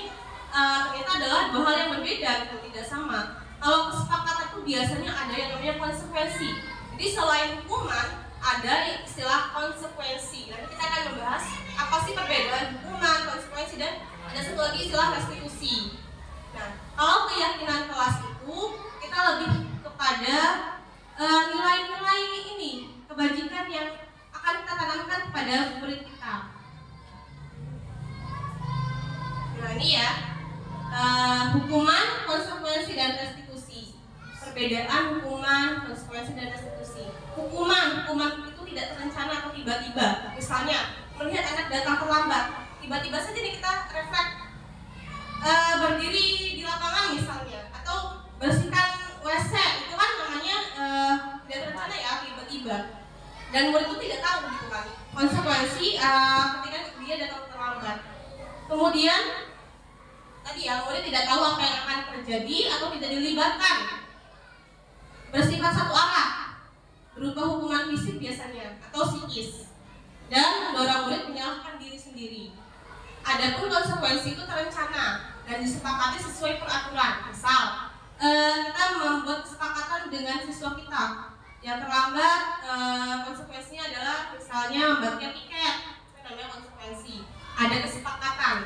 ternyata adalah dua hal yang berbeda, gitu, tidak sama. Kalau kesepakatan itu biasanya ada yang namanya konsekuensi. Jadi selain hukuman, ada istilah konsekuensi. Nanti kita akan membahas apa sih perbedaan hukuman, konsekuensi, dan ada satu lagi istilah restitusi. Nah, kalau keyakinan kelas itu kita lebih kepada nilai-nilai ini, kebajikan yang akan kita tanamkan kepada murid kita. Nah ini ya, hukuman, konsekuensi, dan restitusi. Perbedaan hukuman, konsekuensi, dan restitusi. Hukuman itu tidak terencana atau tiba-tiba. Misalnya, melihat anak datang terlambat, tiba-tiba saja nih kita refleks berdiri di lapangan misalnya, atau bersihkan WC, itu kan namanya dan murid itu tidak tahu gitu kan konsekuensi ketika dia datang terlambat. Kemudian tadi ya, murid tidak tahu apa yang akan terjadi atau tidak dilibatkan, bersifat satu arah, berupa hukuman fisik biasanya atau psikis, dan mendorong murid menyalahkan diri sendiri. Adapun konsekuensi itu terencana dan disepakati sesuai peraturan. Misal kita membuat kesepakatan dengan siswa kita yang terlambat, konsekuensinya adalah misalnya membagikan tiket, itu namanya konsekuensi. Ada kesepakatan.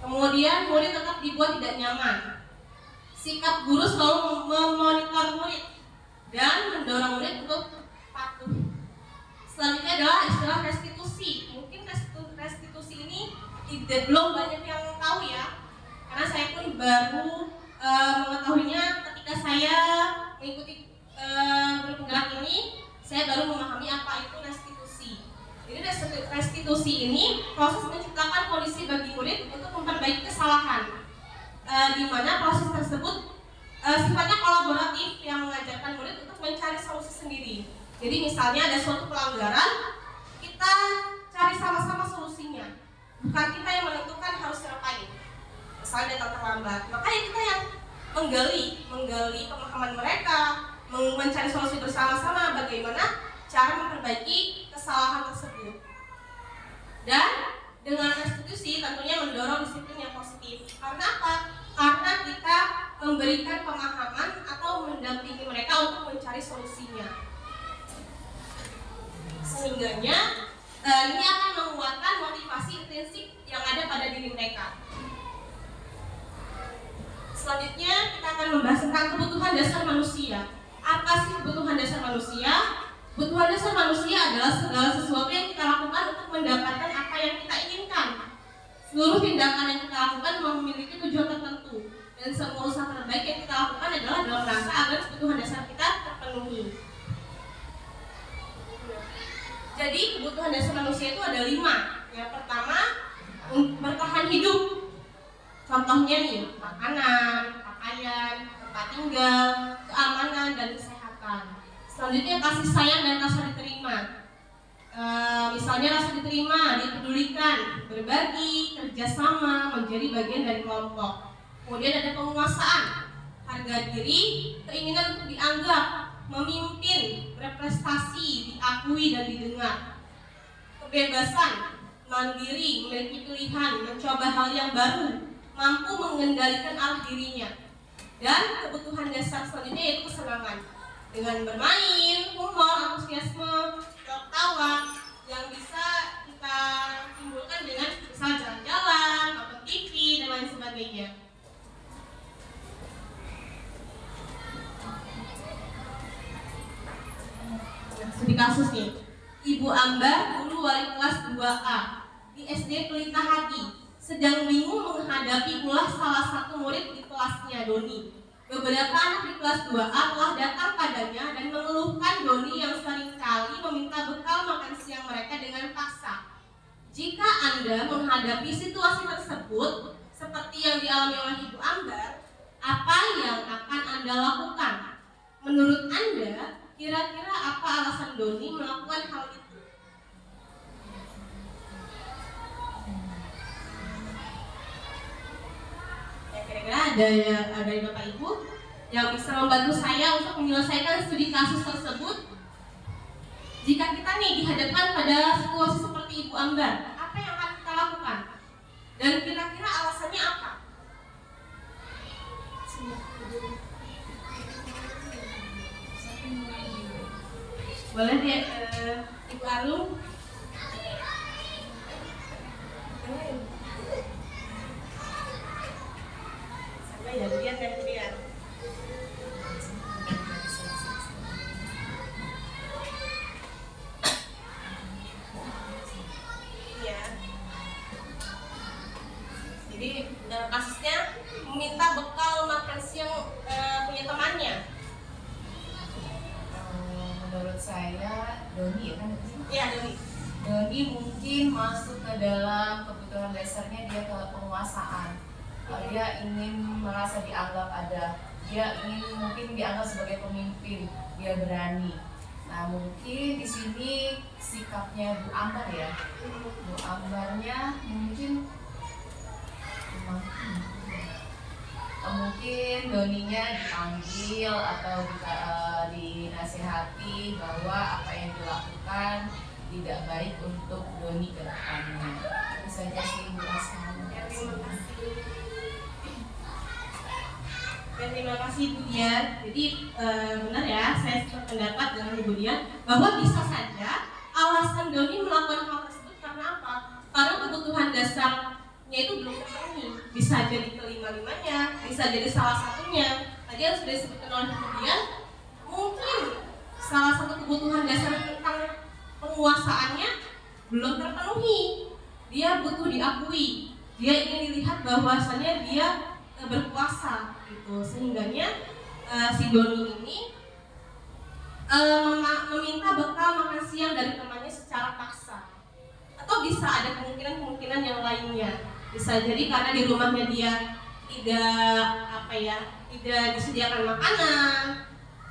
Kemudian murid tetap dibuat tidak nyaman. Sikap guru selalu memonitor murid dan mendorong murid untuk patuh. Selanjutnya adalah istilah restitusi. Mungkin restitusi ini belum banyak yang tahu ya, karena saya pun baru mengetahuinya ketika saya mengikuti grup penggerak ini. Saya baru memahami apa itu restitusi. Jadi restitusi ini proses menciptakan kondisi bagi murid untuk memperbaiki kesalahan, di mana proses tersebut sifatnya kolaboratif yang mengajarkan murid untuk mencari solusi sendiri. Jadi misalnya ada suatu pelanggaran, kita cari sama-sama solusinya, bukan kita yang menentukan harus ngapain. Misalnya datang terlambat, makanya kita yang menggali pemahaman mereka, mencari solusi bersama-sama bagaimana cara memperbaiki kesalahan tersebut. Dan dengan restitusi tentunya mendorong disiplin yang positif. Karena apa? Karena kita memberikan pemahaman atau mendampingi mereka untuk mencari solusinya. Sehingganya ini akan menguatkan motivasi intrinsik yang ada pada diri mereka. Selanjutnya kita akan membahas tentang kebutuhan dasar manusia. Apa sih kebutuhan dasar manusia? Kebutuhan dasar manusia adalah segala sesuatu yang kita lakukan untuk mendapatkan apa yang kita inginkan. Seluruh tindakan yang kita lakukan memiliki tujuan tertentu, dan semua usaha terbaik yang kita lakukan adalah dalam rangka agar kebutuhan dasar kita terpenuhi. Jadi kebutuhan dasar manusia itu ada 5. Yang pertama, bertahan hidup. Contohnya nih, makanan, pakaian, tempat tinggal, keamanan, dan kesehatan. Selanjutnya kasih sayang dan rasa diterima. Misalnya rasa diterima, dipedulikan, berbagi, kerjasama, menjadi bagian dari kelompok. Kemudian ada penguasaan, harga diri, keinginan untuk dianggap, memimpin, berprestasi, diakui dan didengar. Kebebasan, mandiri, memiliki pilihan, mencoba hal yang baru, mampu mengendalikan arah dirinya. Dan kebutuhan dasar selanjutnya yaitu kesenangan, dengan bermain, humor, antusiasme, tertawa yang bisa kita timbulkan dengan misal jalan-jalan, nonton TV, dan lain sebagainya. Studi kasus nih, Ibu Ambar, guru wali kelas 2A di SD Pelita Hati, sedang bingung menghadapi ulah salah satu murid di kelasnya, Doni. Beberapa anak di kelas 2A telah datang padanya dan mengeluhkan Doni yang seringkali meminta bekal makan siang mereka dengan paksa. Jika Anda menghadapi situasi tersebut seperti yang dialami oleh Ibu Ambar, apa yang akan Anda lakukan? Menurut Anda, kira-kira apa alasan Doni melakukan hal itu? Kira-kira ada Bapak Ibu yang bisa membantu saya untuk menyelesaikan studi kasus tersebut? Jika kita nih dihadapkan pada situasi seperti Ibu Ambar, apa yang akan kita lakukan? Dan kira-kira alasannya apa? Boleh deh, Ibu Alung. Sampai ya, lihat dan lihat. Iya. Jadi dalam kasusnya meminta bekal makan siang punya temannya. Menurut saya Doni ya kan? Iya, Doni. Doni mungkin masuk ke dalam kebutuhan dasarnya, dia ke penguasaan. Dia ingin merasa dianggap ada, dia ingin mungkin dianggap sebagai pemimpin, dia berani. Nah, mungkin di sini sikapnya Bu Ambar ya. Bu Ambarnya mungkin mungkin Doninya dipanggil atau dinasehati bahwa apa yang dilakukan tidak baik untuk Doni ke depannya. Itu saja sih Bu Asma. Terima kasih Bu Dian. Jadi benar ya, saya sependapat dengan Ibu Dian bahwa bisa saja alasan Doni melakukan hal tersebut karena apa? Karena kebutuhan dasarnya itu belum terpenuhi. Bisa jadi kelima-limanya, bisa jadi salah satunya. Tadi yang sudah disebutkan oleh Bu Dian, mungkin salah satu kebutuhan dasar tentang penguasaannya belum terpenuhi. Dia butuh diakui. Dia ingin dilihat bahwasannya dia berkuasa gitu, sehingganya si Doni ini meminta bekal makan siang dari temannya secara paksa, atau bisa ada kemungkinan yang lainnya. Bisa jadi karena di rumahnya dia tidak disediakan makanan,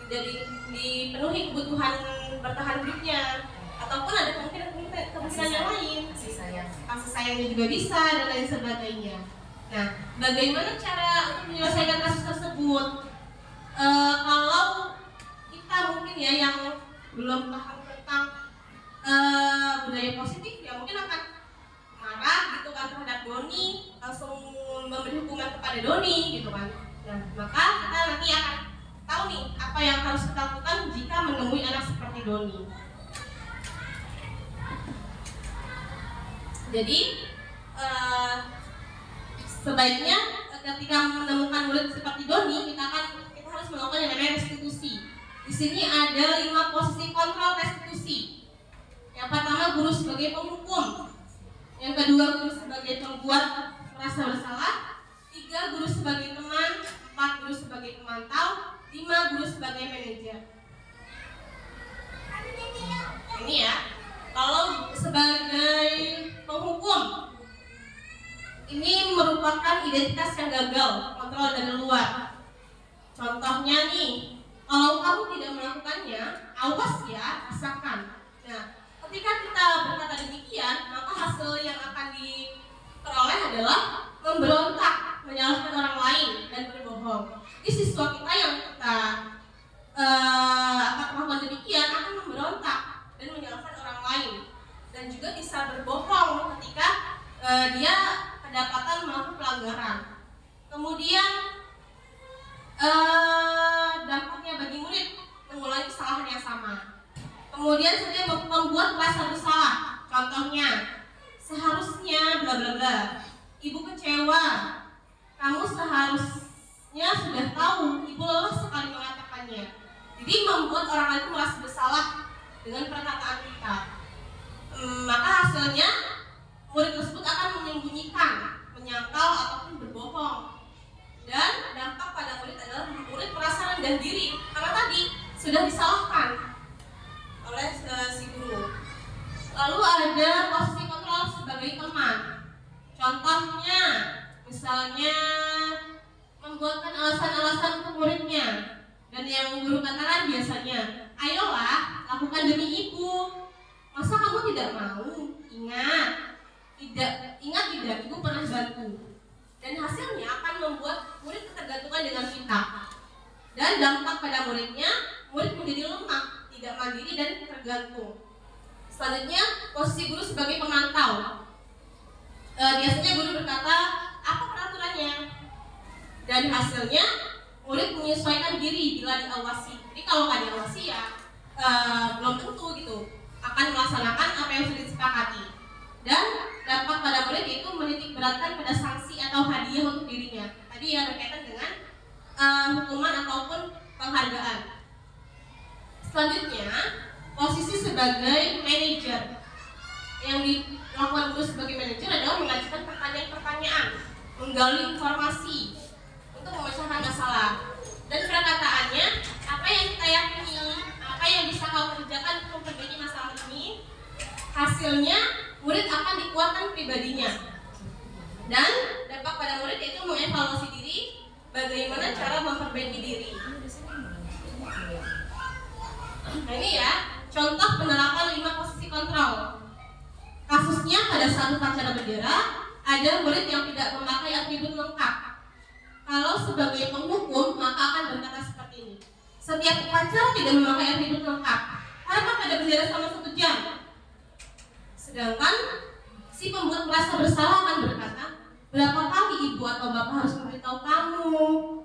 tidak dipenuhi kebutuhan bertahan hidupnya, ataupun ada kemungkinan yang lain. Kasih sayangnya juga bisa dan lain sebagainya. Nah, bagaimana cara untuk menyelesaikan kasus tersebut? Kalau kita mungkin ya yang belum paham tentang budaya positif, ya mungkin akan marah gitu kan terhadap Doni, langsung memberi hukuman kepada Doni gitu kan. Nah, maka kita nanti akan tahu nih apa yang harus kita lakukan jika menemui anak seperti Doni. Jadi sebaiknya ketika menemukan murid seperti Doni, kita harus melakukan yang namanya restitusi. Di sini ada 5 posisi kontrol restitusi. Yang pertama, guru sebagai penghukum. Yang kedua, guru sebagai pembuat merasa bersalah. 3, guru sebagai teman. 4, guru sebagai pemantau. 5, guru sebagai manajer. Ini ya, kalau sebagai penghukum, ini merupakan identitas yang gagal, kontrol dari luar. Contohnya nih, kalau kamu tidak melakukannya, awas ya, rasakan. Nah, ketika kita berkata demikian, maka hasil yang akan diperoleh adalah memberontak, menyalahkan orang lain, dan berbohong. Jadi siswa kita yang kita akan melakukan demikian akan memberontak dan menyalahkan orang lain, dan juga bisa berbohong ketika dia kedapatan melakukan pelanggaran. Kemudian dampaknya bagi murid mengulangi kesalahan yang sama. Kemudian saja membuat merasa bersalah. Contohnya, seharusnya bla bla bla. Ibu kecewa. Kamu seharusnya sudah tahu. Ibu lelah sekali mengatakannya. Jadi membuat orang lain merasa bersalah dengan perkataan kita. Maka hasilnya murid tersebut akan menyembunyikan, menyangkal ataupun berbohong. Dan dampak pada murid adalah murid merasa rendah diri karena tadi sudah disalahkan oleh si guru. Lalu ada posisi kontrol sebagai teman. Contohnya, misalnya membuatkan alasan-alasan untuk muridnya. Dan yang guru katakan biasanya, ayolah lakukan demi ibu. Masa kamu tidak mau? Ingat tidak, ibu pernah bantu. Dan hasilnya akan membuat murid ketergantungan dengan kita. Dan dampak pada muridnya, murid menjadi lemah, tidak mandiri dan tergantung. Selanjutnya, posisi guru sebagai pemantau. Biasanya guru berkata, apa peraturannya? Dan hasilnya, murid menyesuaikan diri bila diawasi. Jadi kalau nggak diawasi ya belum tentu gitu akan melaksanakan apa yang sudah disepakati. Dan dampak pada murid itu menitik beratkan pada sanksi atau hadiah untuk dirinya. Tadi ya berkaitan dengan hukuman ataupun penghargaan. Selanjutnya, posisi sebagai manajer. Yang dilakukan guru sebagai manajer adalah mengajukan pertanyaan-pertanyaan, menggali informasi untuk memecahkan masalah. Dan perkataannya, apa yang kita yakini, apa yang bisa kau kerjakan untuk memperbaiki masalah ini, hasilnya murid akan dikuatkan pribadinya. Dan dampak pada murid yaitu mengevaluasi diri, bagaimana cara memperbaiki diri. Nah ini ya, contoh penerapan 5 posisi kontrol. Kasusnya pada saat upacara bendera, ada murid yang tidak memakai atribut lengkap. Kalau sebagai penghukum, maka akan berkata seperti ini. Setiap upacara tidak memakai atribut lengkap, karena pada bendera selama 1 jam. Sedangkan si pembuat merasa bersalah akan berkata, berapa kali ibu atau bapak harus memberitahu kamu?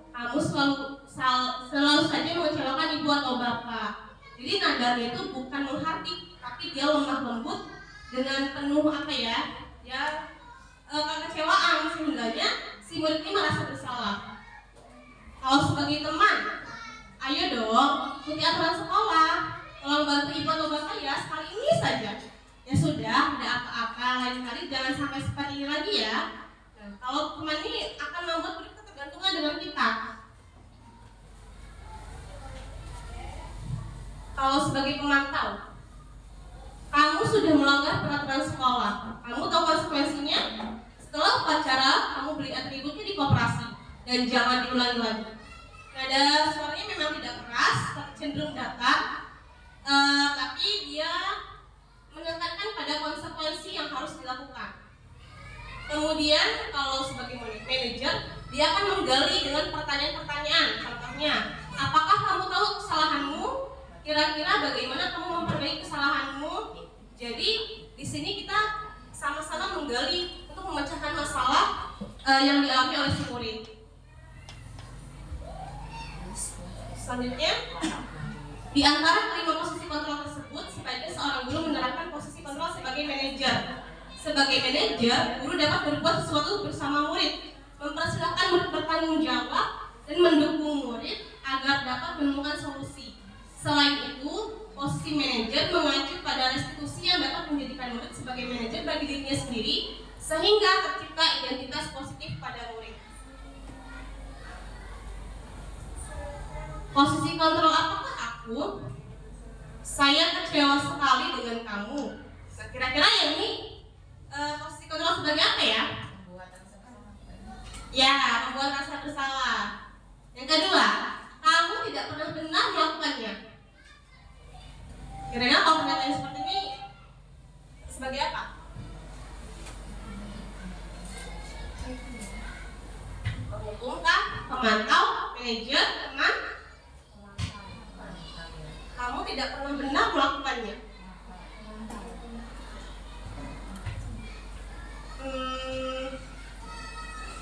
Kamu selalu saja mengecewakan ibu atau bapak. Jadi nadanya itu bukan menghardik, tapi dia lemah lembut dengan penuh kekecewaan, sehingganya si murid ini merasa bersalah. Kalau sebagai teman, ayo dong ikuti aturan sekolah, tolong bantu ibu atau bapak ya sekali ini saja. Ya sudah, tidak apa-apa, lain kali jangan sampai seperti ini lagi ya. Nah, kalau teman ini akan membuat murid ketergantungan dengan kita. Kalau sebagai pemantau, kamu sudah melanggar peraturan sekolah, kamu tahu konsekuensinya. Setelah upacara, kamu beli atributnya di koperasi dan jangan diulangi lagi. Nada suaranya memang tidak keras, cenderung datar, tapi dia menekankan pada konsekuensi yang harus dilakukan. Kemudian kalau sebagai manajer, dia akan menggali dengan pertanyaan-pertanyaan. Contohnya, apakah kamu tahu kesalahanmu? Kira-kira bagaimana kamu memperbaiki kesalahanmu? Jadi di sini kita sama-sama menggali untuk memecahkan masalah yang dialami oleh si murid. Selanjutnya, di antara kelima posisi kontrol tersebut, sebaiknya seorang guru menerapkan posisi kontrol sebagai manajer. Sebagai manajer, guru dapat berbuat sesuatu bersama murid, mempersilahkan murid bertanggung jawab, dan mendukung murid agar dapat menemukan solusi. Selain itu, posisi manajer mengacu pada restitusi yang dapat menjadikan murid sebagai manajer bagi dirinya sendiri, sehingga tercipta identitas positif pada murid. Posisi kontrol apakah aku? Saya kecewa sekali dengan kamu. Nah, kira-kira yang ini posisi kontrol sebagai apa ya? Ya, membuat rasa bersalah. Yang kedua, kamu tidak pernah benar melakukannya. Kira-kira kalau pernyataan seperti ini sebagai apa? Penghukum kah? Pemantau? Manajer? Teman? Kamu tidak pernah benar melakukannya.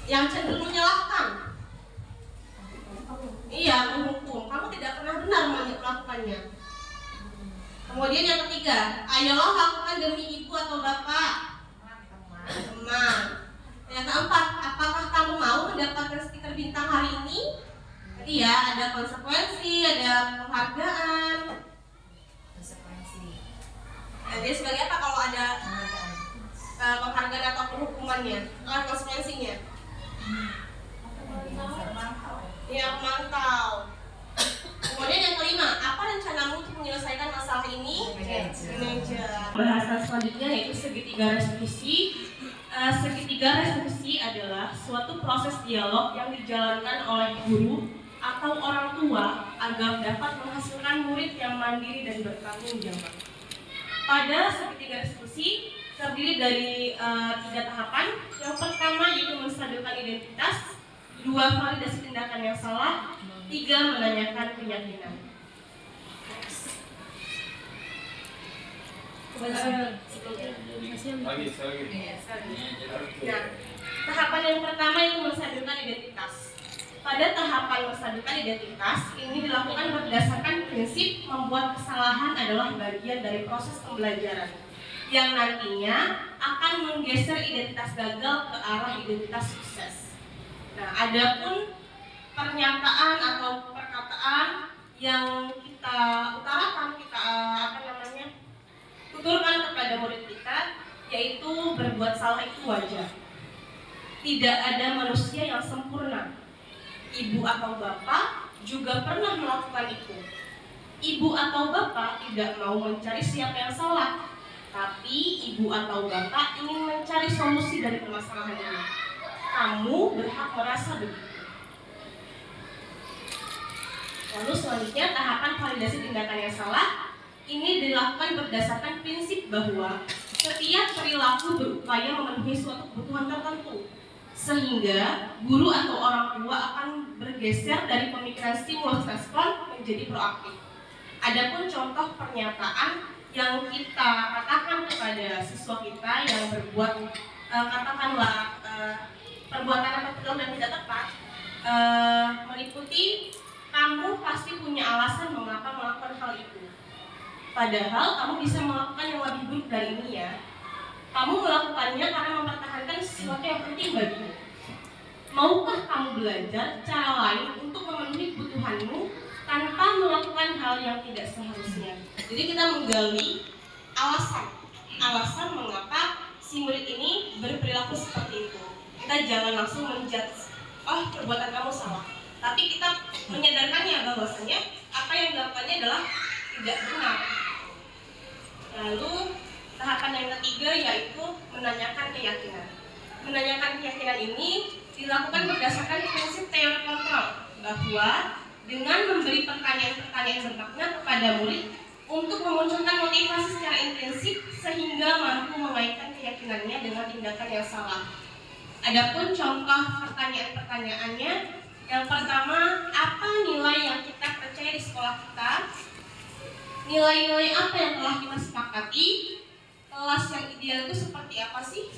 Yang cenderung menyalahkan. Iya, menghukum. Kamu tidak pernah benar melakukannya. Kemudian yang ketiga, ayolah lakukan demi ibu atau bapak. Teman. Yang keempat, apakah kamu mau mendapatkan stiker bintang hari ini? Jadi ya, ada konsekuensi, ada penghargaan. Nah, jadi sebagai apa kalau ada penghargaan atau penghukumannya? Konsekuensinya? Ya, memantau. Kemudian yang kelima, apa rencanamu untuk menyelesaikan masalah ini? Manajer. Bahasan selanjutnya yaitu segitiga restitusi. Segitiga restitusi adalah suatu proses dialog yang dijalankan oleh guru atau orang tua agar dapat menghasilkan murid yang mandiri dan bertanggung jawab. Pada segitiga restitusi terdiri dari 3 tahapan. Yang pertama yaitu menstabilkan identitas, 2 validasi tindakan yang salah, 3 menanyakan keyakinan. Nah, tahapan yang pertama itu menstabilkan identitas. Pada tahapan menstabilkan identitas ini dilakukan berdasarkan prinsip membuat kesalahan adalah bagian dari proses pembelajaran yang nantinya akan menggeser identitas gagal ke arah identitas sukses. Nah, adapun pernyataan atau perkataan yang kita utarakan, kita tuturkan kepada murid kita, yaitu berbuat salah itu wajar. Tidak ada manusia yang sempurna. Ibu atau bapak juga pernah melakukan itu. Ibu atau bapak tidak mau mencari siapa yang salah, tapi ibu atau bapak ingin mencari solusi dari permasalahan ini. Kamu berhak merasa begitu. Lalu selanjutnya tahapan validasi tindakan yang salah. ini dilakukan berdasarkan prinsip bahwa setiap perilaku berupaya memenuhi suatu kebutuhan tertentu, sehingga guru atau orang tua akan bergeser dari pemikiran stimulus respon menjadi proaktif. Adapun contoh pernyataan yang kita katakan kepada siswa kita yang berbuat katakanlah perbuatan atau perilaku yang tidak tepat, meliputi kamu pasti punya alasan mengapa melakukan hal itu. Padahal kamu bisa melakukan yang lebih buruk dari ini ya. Kamu melakukannya karena mempertahankan sesuatu yang penting bagimu. Maukah kamu belajar cara lain untuk memenuhi kebutuhanmu tanpa melakukan hal yang tidak seharusnya? Jadi kita menggali alasan mengapa si murid ini berperilaku seperti itu. Kita jangan langsung menjudge, oh perbuatan kamu salah. Tapi kita menyadarkannya bahwasanya apa yang dilakukannya adalah tidak benar. Lalu tahapan yang ketiga yaitu menanyakan keyakinan. Menanyakan keyakinan ini dilakukan berdasarkan prinsip teori kontrol, bahwa dengan memberi pertanyaan-pertanyaan bermakna kepada murid untuk memunculkan motivasi secara intrinsik sehingga mampu mengaitkan keyakinannya dengan tindakan yang salah. Adapun contoh pertanyaan-pertanyaannya, yang pertama, apa nilai yang kita percaya di sekolah kita? Nilai-nilai apa yang telah kita sepakati? Kelas yang ideal itu seperti apa sih?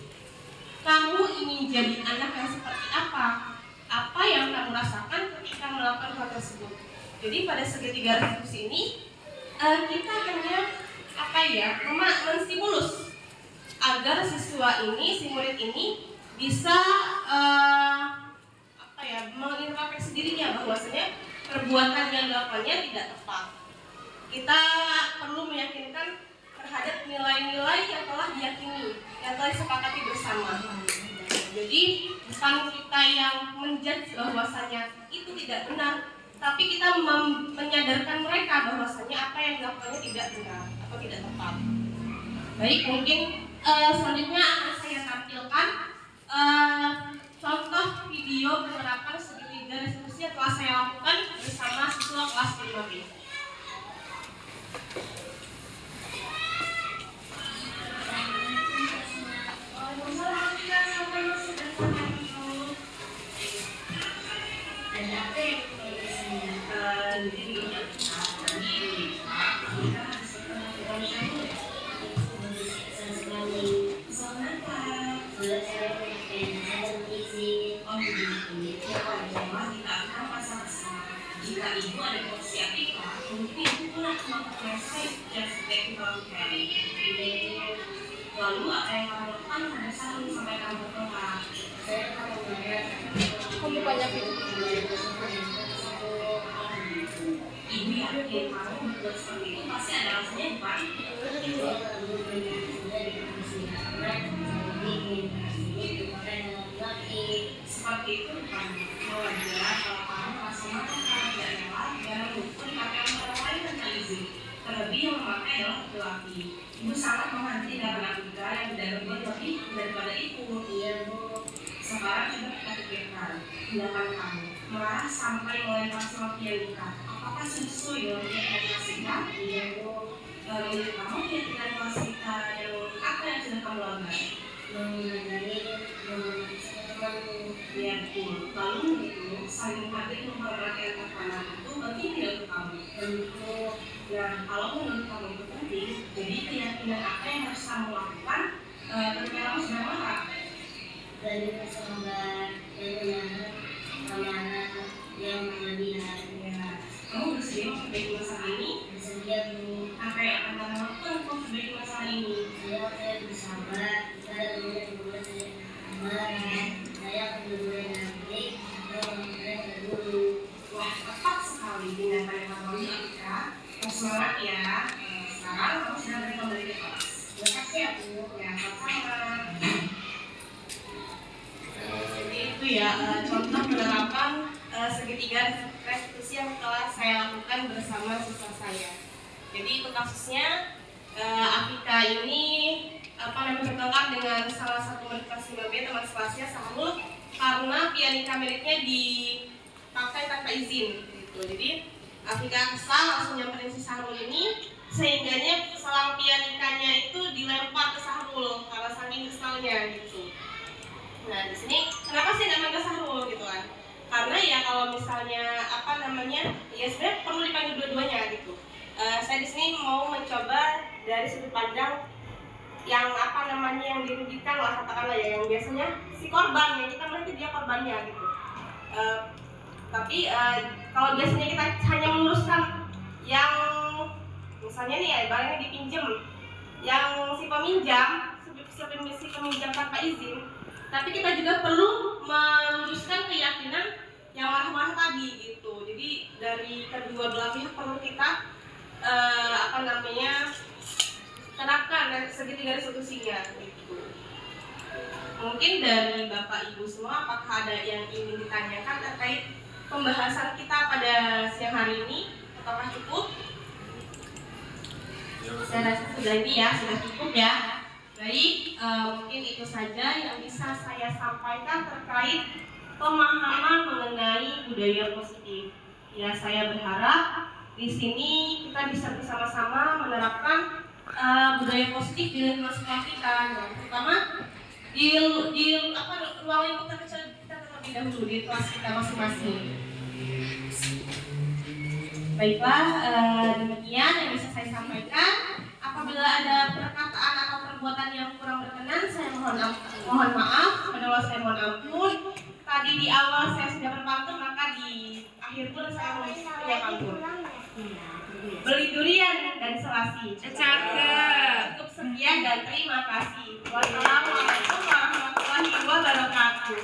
Kamu ingin jadi anak yang seperti apa? Apa yang kamu rasakan ketika melakukan hal tersebut? Jadi pada segitiga diskusi ini kita hanya menstimulus agar siswa ini, si murid ini bisa mengintrospeksi dirinya bahwasanya perbuatan yang dilakukannya tidak tepat. Kita perlu meyakinkan terhadap nilai-nilai yang telah diyakini, yang telah disepakati bersama. Jadi bukan kita yang menjudge bahwasanya itu tidak benar, tapi kita menyadarkan mereka bahwasanya apa yang dilakukannya tidak benar atau tidak tepat. Baik, mungkin selanjutnya akan saya tampilkan contoh video penerapan segitiga diskusi yang telah saya lakukan bersama siswa kelas 5B. Jika ibu ada porsi Atika, mungkin ibu pernah melakukan lalu apa yang kamu lakukan pada saat sampai kamu berkembang? Kamu banyak ibu yakin kamu berbuat seperti itu pasti ada alasannya bukan? Seperti itu bukan wajar kalau kamu merasa makan karena tidak rela dan melakukan pakaian orang lain tanpa izin. Terlebih yang memakai adalah laki-laki. Ibu sangat menghantui tindakan Atika yang tidak berbuat lebih daripada itu. Iya bu. Sekarang coba kita pikirkan tindakan kamu marah sampai melempar sama pianika. Apakah sesuai dengan keyakinan Atika? Iya bu. Menurut kamu keyakinan Atika yang apa yang sudah kamu lakukan? Ya betul. Lalu itu saling menghargai memperhatikan tekanan itu penting tidak untuk kamu? Tentu. Nah, kalau menurut kamu itu penting, jadi keyakinan apa yang harus kamu lakukan ketika kamu sedang marah? Dari bersabar, dan amanah yang berlebihan. Ya. Kamu bersedia memperbaiki masalah ini? Bersedia bu. Apa yang akan kamu lakukan untuk memperbaiki masalah ini? Saya bersabar, saya berbuat saya amanah. Saya kedua nanti dulu. Wah, tepat sekali dengan yang kamu lakukan. Semangat ya. Sekarang kamu sudah boleh kembali ke kelas. Terima kasih ya bu. Ya, sama-sama. Jadi itu ya contoh penerapan segitiga restitusi yang telah saya lakukan bersama siswa saya. Jadi itu kasusnya Atika ini bertengkar dengan salah satu murid kelas 5B teman sekelasnya Sahrul karena pianika miliknya dipakai tanpa izin gitu. Jadi Atika kesal langsung nyamperin si Sahrul ini sehingganya selang pianikanya itu dilempar ke Sahrul karena saking kesalnya gitu. Nah di sini kenapa sih namanya Sahrul gitu kan? Karena ya kalau misalnya ya sebenarnya perlu dipanggil dua-duanya gitu. Saya di sini mau mencoba dari sudut pandang yang yang dirugikan lah, katakanlah ya, yang biasanya si korban, yang kita melihat dia korbannya gitu. Tapi kalau biasanya kita hanya meluruskan yang misalnya nih ya barangnya dipinjam, yang si peminjam tanpa izin, tapi kita juga perlu meluruskan keyakinan yang marah-marah tadi gitu. Jadi dari kedua belah pihak perlu kita terapkan segitiga restitusinya gitu. Mungkin dari Bapak Ibu semua apakah ada yang ingin ditanyakan terkait pembahasan kita pada siang hari ini? Apakah cukup? Saya rasa sudah cukup ya. Baik, mungkin itu saja yang bisa saya sampaikan terkait pemahaman mengenai budaya positif. Ya, saya berharap di sini kita bisa bersama-sama menerapkan budaya positif di lingkungan sekolah kita, terutama di ruang lingkup terkecil kita terlebih dahulu di kelas kita masing-masing. Baiklah, demikian yang bisa saya sampaikan. Apabila ada perkataan atau perbuatan yang kurang berkenan, saya mohon maaf. Kepada Allah saya mohon ampun. Tadi di awal saya sudah berpantun, maka di akhir pun saya punya pantun. Beli durian dan selasi. Cakep. Cukup sekian dan terima kasih. Wassalamualaikum warahmatullahi wabarakatuh.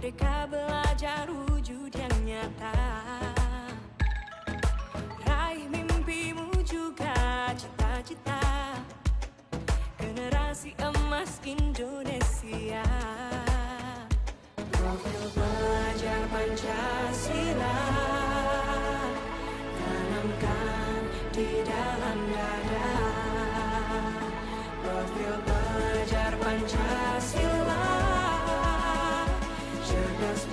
Merdeka belajar wujud yang nyata. Raih mimpimu juga cita-cita. Generasi emas Indonesia. Profil pelajar Pancasila tanamkan di dalam dada. Profil pelajar Pancasila cerdas